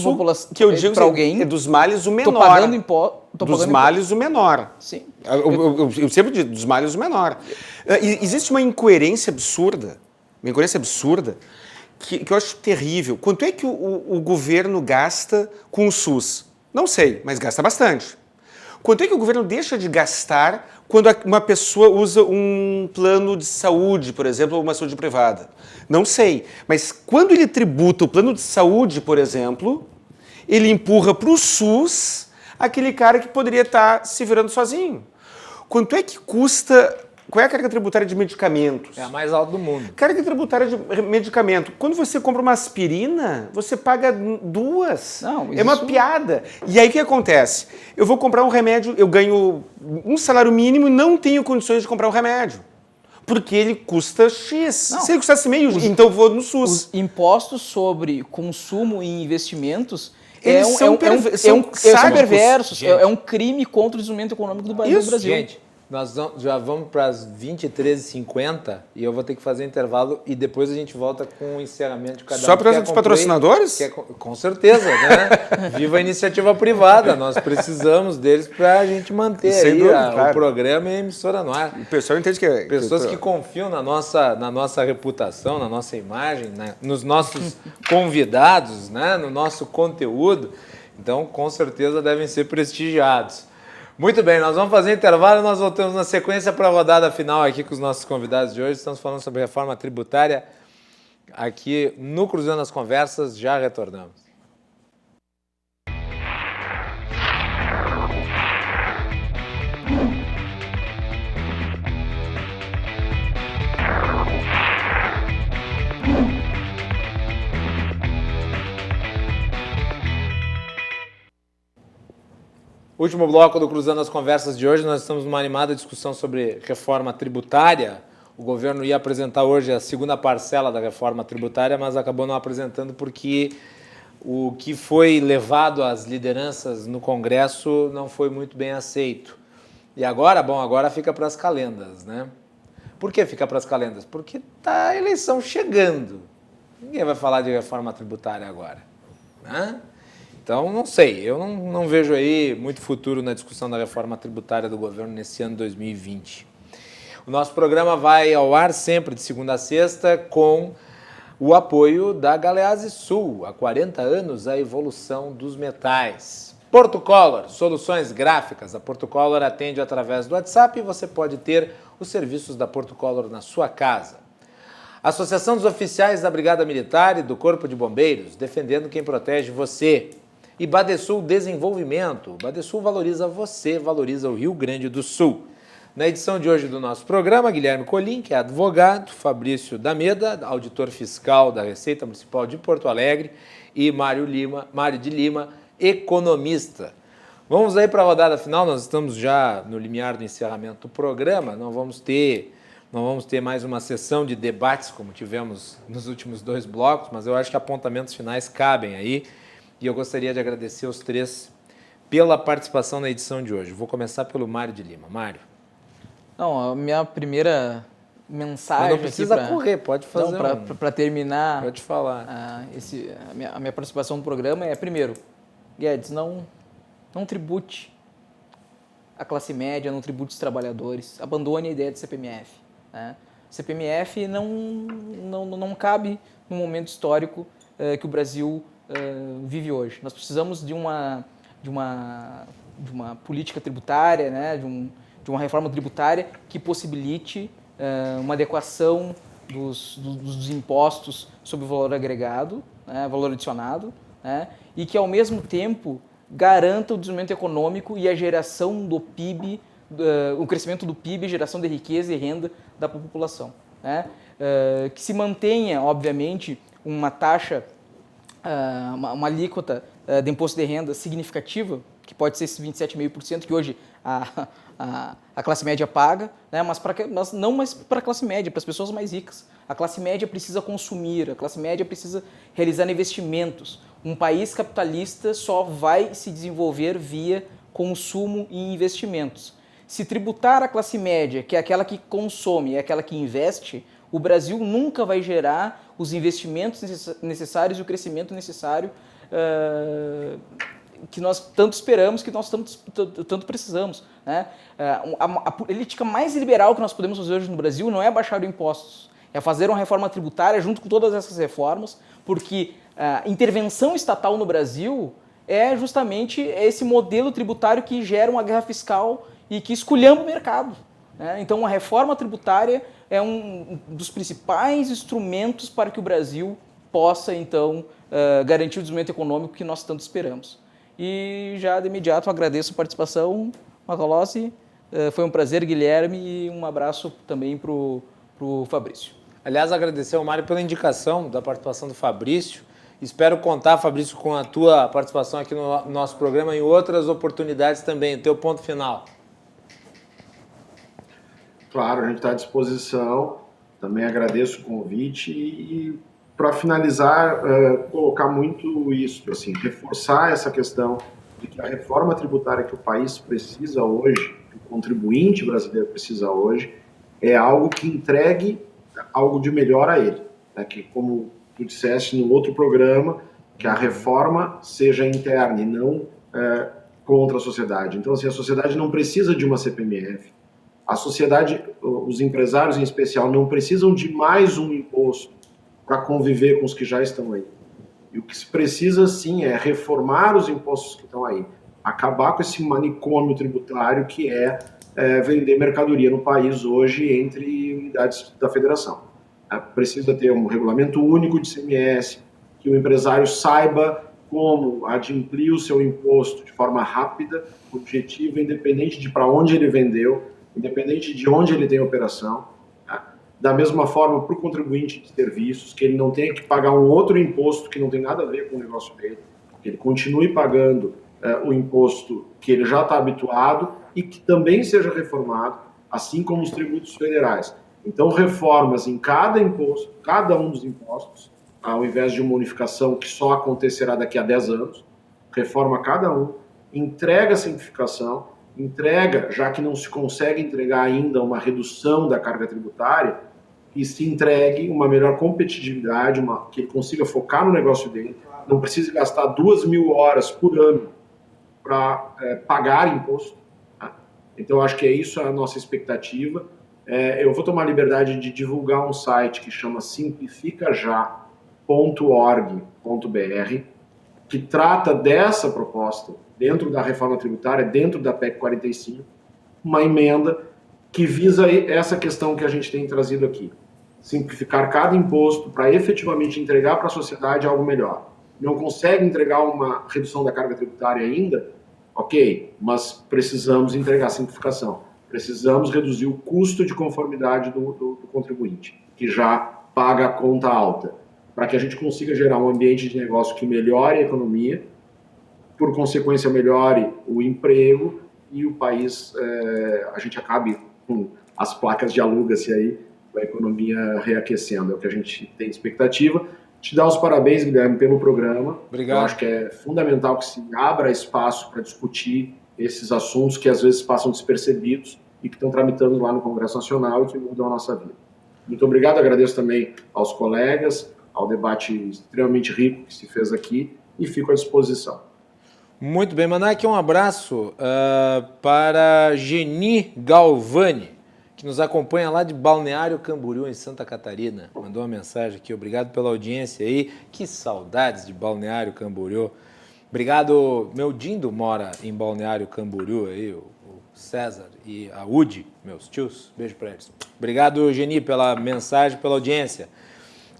que eu digo que é dos males o menor. Estou pagando imposto. Dos males o menor. Sim. Eu sempre digo, dos males o menor. Existe uma incoerência absurda, que eu acho terrível. Quanto é que o governo gasta com o SUS? Não sei, mas gasta bastante. Quanto é que o governo deixa de gastar quando uma pessoa usa um plano de saúde, por exemplo, ou uma saúde privada? Não sei. Mas quando ele tributa o plano de saúde, por exemplo, ele empurra para o SUS aquele cara que poderia estar se virando sozinho. Quanto é que custa... Qual é a carga tributária de medicamentos? É a mais alta do mundo. Carga tributária de medicamento. Quando você compra uma aspirina, você paga 2. Não, é uma piada. E aí o que acontece? Eu vou comprar um remédio, eu ganho um salário mínimo e não tenho condições de comprar um remédio. Porque ele custa X. Não. Se ele custasse meio, então eu vou no SUS. Os impostos sobre consumo e investimentos são perversos. É um crime contra o desenvolvimento econômico do Brasil. Gente, nós já vamos para as 23h50 e eu vou ter que fazer intervalo e depois a gente volta com o encerramento de cada Só para os patrocinadores? Com certeza, né? Viva a iniciativa privada, nós precisamos deles para a gente manter o programa e a emissora no ar. O pessoal entende que pessoas que confiam na nossa reputação, na nossa imagem, nos nossos convidados, né? No nosso conteúdo, então com certeza devem ser prestigiados. Muito bem, nós vamos fazer intervalo e nós voltamos na sequência para a rodada final aqui com os nossos convidados de hoje. Estamos falando sobre reforma tributária aqui no Cruzando as Conversas. Já retornamos. Último bloco do Cruzando as Conversas de hoje, nós estamos numa animada discussão sobre reforma tributária. O governo ia apresentar hoje a segunda parcela da reforma tributária, mas acabou não apresentando porque o que foi levado às lideranças no Congresso não foi muito bem aceito. E agora, agora fica para as calendas, né? Por que fica para as calendas? Porque está a eleição chegando. Ninguém vai falar de reforma tributária agora, né? Então, não sei, eu não vejo aí muito futuro na discussão da reforma tributária do governo nesse ano 2020. O nosso programa vai ao ar sempre de segunda a sexta com o apoio da Galeazzi Sul, há 40 anos a evolução dos metais. Portocolor, soluções gráficas. A Portocolor atende através do WhatsApp e você pode ter os serviços da Portocolor na sua casa. Associação dos Oficiais da Brigada Militar e do Corpo de Bombeiros, defendendo quem protege você. E Badesul Desenvolvimento. Badesul valoriza você, valoriza o Rio Grande do Sul. Na edição de hoje do nosso programa, Guilherme Colim, que é advogado, Fabrício Dameda, auditor fiscal da Receita Municipal de Porto Alegre, e Mário de Lima, economista. Vamos aí para a rodada final, nós estamos já no limiar do encerramento do programa, não vamos ter mais uma sessão de debates como tivemos nos últimos 2 blocos, mas eu acho que apontamentos finais cabem aí, e eu gostaria de agradecer os 3 pela participação na edição de hoje. Vou começar pelo Mário de Lima. Mário. Não, a minha primeira mensagem. Mas não precisa correr, pode fazer. Para terminar. Pode falar. A minha participação no programa é, primeiro, Guedes, não tribute a classe média, não tribute os trabalhadores, abandone a ideia de CPMF. Né? CPMF não cabe no momento histórico que o Brasil vive hoje. Nós precisamos de uma política tributária, né? de uma reforma tributária que possibilite uma adequação dos impostos sobre o valor agregado, né, valor adicionado, né, e que, ao mesmo tempo, garanta o desenvolvimento econômico e a geração do PIB, o crescimento do PIB, a geração de riqueza e renda da população. Né, que se mantenha, obviamente, uma taxa, uma alíquota de imposto de renda significativa, que pode ser esse 27,5%, que hoje a classe média paga, né? mas não mais para a classe média, para as pessoas mais ricas. A classe média precisa consumir, a classe média precisa realizar investimentos. Um país capitalista só vai se desenvolver via consumo e investimentos. Se tributar a classe média, que é aquela que consome, é aquela que investe, o Brasil nunca vai gerar os investimentos necessários e o crescimento necessário que nós tanto esperamos, que nós tanto precisamos. Né? A política mais liberal que nós podemos fazer hoje no Brasil não é baixar impostos, é fazer uma reforma tributária junto com todas essas reformas, porque a intervenção estatal no Brasil é justamente esse modelo tributário que gera uma guerra fiscal e que esculhamba o mercado. Né? Então, a reforma tributária é um dos principais instrumentos para que o Brasil possa, então, garantir o desenvolvimento econômico que nós tanto esperamos. E já de imediato agradeço a participação, Macalossi. Foi um prazer, Guilherme, e um abraço também para o Fabrício. Aliás, agradecer ao Mário pela indicação da participação do Fabrício. Espero contar, Fabrício, com a tua participação aqui no nosso programa em outras oportunidades também. O teu ponto final. Claro, a gente está à disposição. Também agradeço o convite e para finalizar, colocar muito isso, assim, reforçar essa questão de que a reforma tributária que o país precisa hoje, que o contribuinte brasileiro precisa hoje, é algo que entregue algo de melhor a ele. Né? Que, como tu disseste no outro programa, que a reforma seja interna e não contra a sociedade. Então, assim, a sociedade não precisa de uma CPMF. A sociedade, os empresários em especial, não precisam de mais um imposto para conviver com os que já estão aí. E o que se precisa, sim, é reformar os impostos que estão aí. Acabar com esse manicômio tributário que é vender mercadoria no país hoje entre unidades da federação. Precisa ter um regulamento único de CMS, que o empresário saiba como adimplir o seu imposto de forma rápida, objetiva, independente de para onde ele vendeu, independente de onde ele tem operação. Da mesma forma, para o contribuinte de serviços, que ele não tenha que pagar um outro imposto que não tem nada a ver com o negócio dele, que ele continue pagando o imposto que ele já está habituado e que também seja reformado, assim como os tributos federais. Então, reformas em cada imposto, cada um dos impostos, ao invés de uma unificação que só acontecerá daqui a 10 anos, reforma cada um, entrega a simplificação, entrega, já que não se consegue entregar ainda uma redução da carga tributária, que se entregue uma melhor competitividade, que ele consiga focar no negócio dele, não precise gastar 2.000 horas por ano para pagar imposto. Tá? Então, acho que é isso a nossa expectativa. Eu vou tomar a liberdade de divulgar um site que chama simplificajá.org.br, que trata dessa proposta, dentro da reforma tributária, dentro da PEC 45, uma emenda que visa essa questão que a gente tem trazido aqui. Simplificar cada imposto para efetivamente entregar para a sociedade algo melhor. Não consegue entregar uma redução da carga tributária ainda? Ok, mas precisamos entregar simplificação. precisamos reduzir o custo de conformidade do contribuinte, que já paga a conta alta, para que a gente consiga gerar um ambiente de negócio que melhore a economia, por consequência melhore o emprego e o país, a gente acabe com as placas de aluga-se aí, a economia reaquecendo. É o que a gente tem expectativa. Te dar os parabéns, Guilherme, pelo programa. Obrigado. Eu acho que é fundamental que se abra espaço para discutir esses assuntos que às vezes passam despercebidos e que estão tramitando lá no Congresso Nacional e que mudam a nossa vida. Muito obrigado, agradeço também aos colegas, ao debate extremamente rico que se fez aqui e fico à disposição. Muito bem, mandar aqui um abraço para Geni Galvani, que nos acompanha lá de Balneário Camboriú, em Santa Catarina. Mandou uma mensagem aqui, obrigado pela audiência aí. Que saudades de Balneário Camboriú. Obrigado, meu Dindo mora em Balneário Camboriú aí, o César e a Udi, meus tios, beijo para eles. Obrigado, Geni, pela mensagem, pela audiência.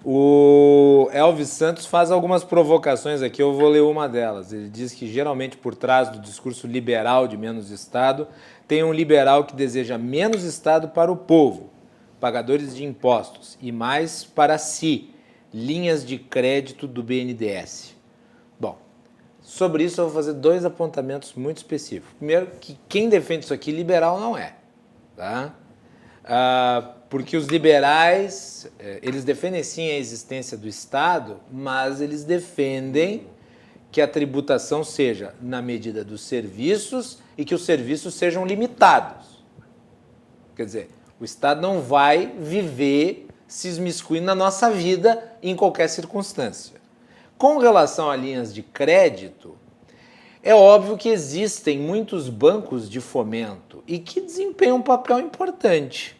O Elvis Santos faz algumas provocações aqui, eu vou ler uma delas. Ele diz que geralmente por trás do discurso liberal de menos Estado, tem um liberal que deseja menos Estado para o povo, pagadores de impostos, e mais para si, linhas de crédito do BNDES. Bom, sobre isso eu vou fazer 2 apontamentos muito específicos. Primeiro, que quem defende isso aqui, liberal não é, tá? Porque os liberais, eles defendem sim a existência do Estado, mas eles defendem que a tributação seja na medida dos serviços e que os serviços sejam limitados. Quer dizer, o Estado não vai viver se esmiscuindo na nossa vida em qualquer circunstância. Com relação a linhas de crédito, é óbvio que existem muitos bancos de fomento e que desempenham um papel importante.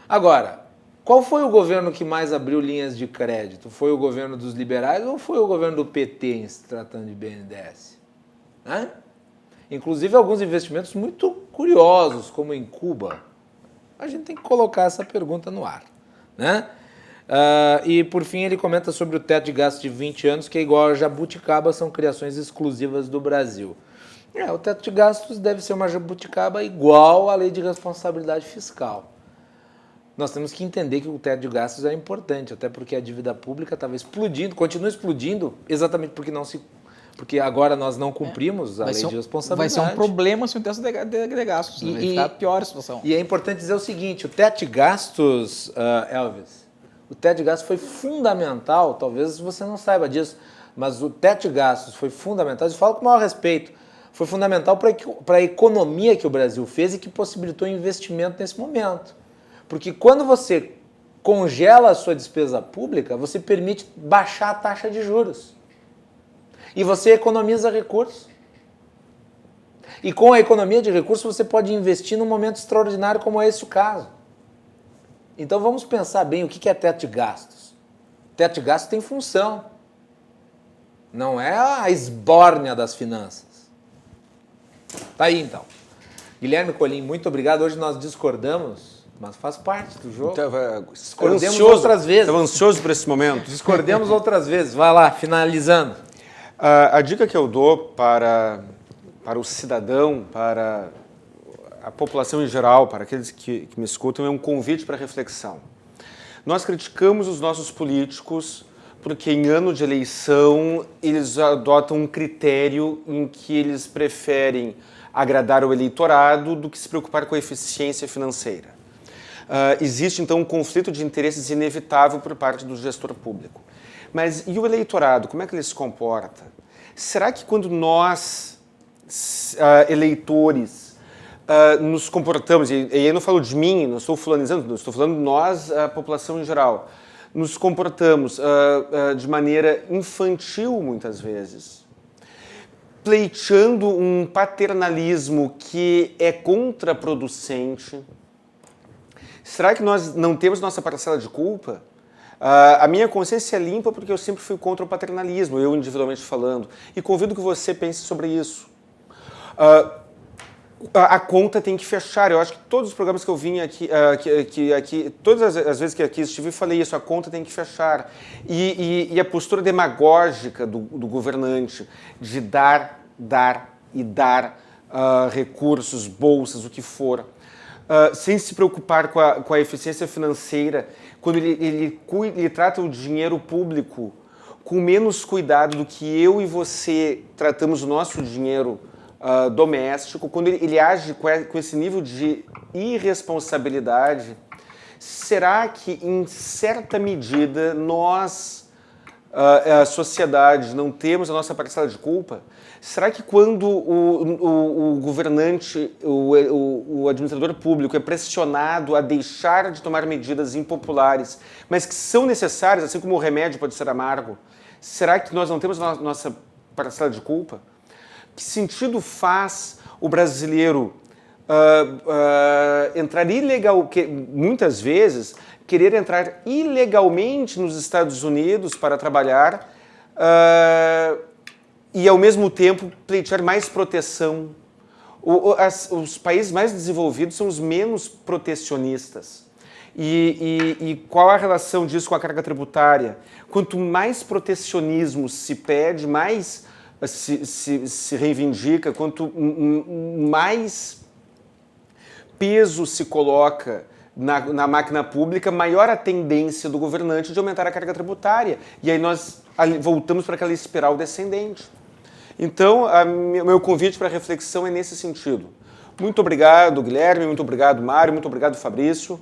Agora, qual foi o governo que mais abriu linhas de crédito? Foi o governo dos liberais ou foi o governo do PT em se tratando de BNDES? Inclusive alguns investimentos muito curiosos, como em Cuba. A gente tem que colocar essa pergunta no ar, né? E por fim ele comenta sobre o teto de gastos de 20 anos, que é igual a jabuticaba, são criações exclusivas do Brasil. O teto de gastos deve ser uma jabuticaba igual à lei de responsabilidade fiscal. Nós temos que entender que o teto de gastos é importante, até porque a dívida pública estava explodindo, continua explodindo, exatamente porque agora nós não cumprimos a lei de responsabilidade. Vai ser um problema se o teto de gastos, vai ficar pior a situação. E é importante dizer o seguinte, o teto de gastos, Elvis, o teto de gastos foi fundamental, talvez você não saiba disso, mas o teto de gastos foi fundamental, eu falo com o maior respeito, foi fundamental para a economia que o Brasil fez e que possibilitou investimento nesse momento. Porque quando você congela a sua despesa pública, você permite baixar a taxa de juros. E você economiza recursos. E com a economia de recursos, você pode investir num momento extraordinário como é esse o caso. Então vamos pensar bem o que é teto de gastos. Teto de gastos tem função. Não é a esbórnia das finanças. Tá aí então. Guilherme Colim, muito obrigado. Hoje nós discordamos. Mas faz parte do jogo. Discordemos outras vezes. Estava ansioso por esse momento. Discordemos outras vezes. Vai lá, finalizando. A dica que eu dou para o cidadão, para a população em geral, para aqueles que me escutam, é um convite para reflexão. Nós criticamos os nossos políticos porque em ano de eleição eles adotam um critério em que eles preferem agradar o eleitorado do que se preocupar com a eficiência financeira. Existe, então, um conflito de interesses inevitável por parte do gestor público. Mas e o eleitorado? Como é que ele se comporta? Será que quando nós, eleitores, nos comportamos, e aí eu não falo de mim, não estou fulanizando, não estou falando de nós, a população em geral, nos comportamos de maneira infantil, muitas vezes, pleiteando um paternalismo que é contraproducente? Será que nós não temos nossa parcela de culpa? A minha consciência é limpa porque eu sempre fui contra o paternalismo, eu individualmente falando. E convido que você pense sobre isso. A conta tem que fechar. Eu acho que todos os programas que eu vim aqui, todas as vezes que aqui estive, falei isso, a conta tem que fechar. E a postura demagógica do governante de dar recursos, bolsas, o que for, sem se preocupar com a eficiência financeira, quando ele trata o dinheiro público com menos cuidado do que eu e você tratamos o nosso dinheiro doméstico, quando ele age com esse nível de irresponsabilidade, será que, em certa medida, nós, a sociedade, não temos a nossa parcela de culpa? Será que quando o governante, o administrador público é pressionado a deixar de tomar medidas impopulares, mas que são necessárias, assim como o remédio pode ser amargo, será que nós não temos a nossa parcela de culpa? Que sentido faz o brasileiro entrar muitas vezes, querer entrar ilegalmente nos Estados Unidos para trabalhar e, ao mesmo tempo, pleitear mais proteção? Os países mais desenvolvidos são os menos protecionistas. E qual a relação disso com a carga tributária? Quanto mais protecionismo se pede, mais se reivindica, quanto mais peso se coloca na máquina pública, maior a tendência do governante de aumentar a carga tributária. E aí nós voltamos para aquela espiral descendente. Então, meu convite para reflexão é nesse sentido. Muito obrigado, Guilherme, muito obrigado, Mário, muito obrigado, Fabrício.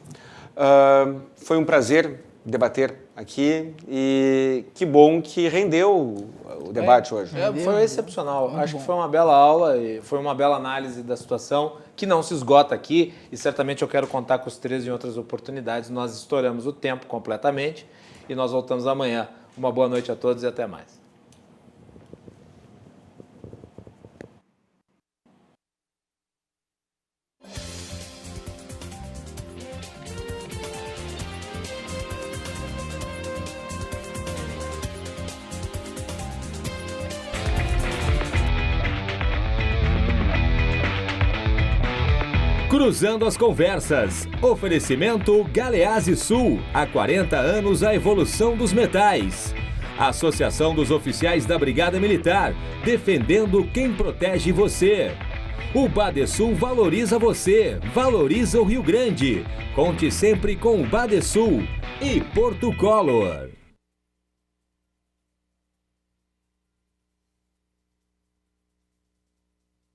Foi um prazer debater aqui e que bom que rendeu o debate hoje. Foi excepcional. Acho que foi uma bela aula e foi uma bela análise da situação que não se esgota aqui e certamente eu quero contar com os três em outras oportunidades. Nós estouramos o tempo completamente e nós voltamos amanhã. Uma boa noite a todos e até mais. Cruzando as conversas. Oferecimento Galeazzi Sul. Há 40 anos a evolução dos metais. Associação dos Oficiais da Brigada Militar. Defendendo quem protege você. O Badesul valoriza você. Valoriza o Rio Grande. Conte sempre com o Badesul. E Porto Color.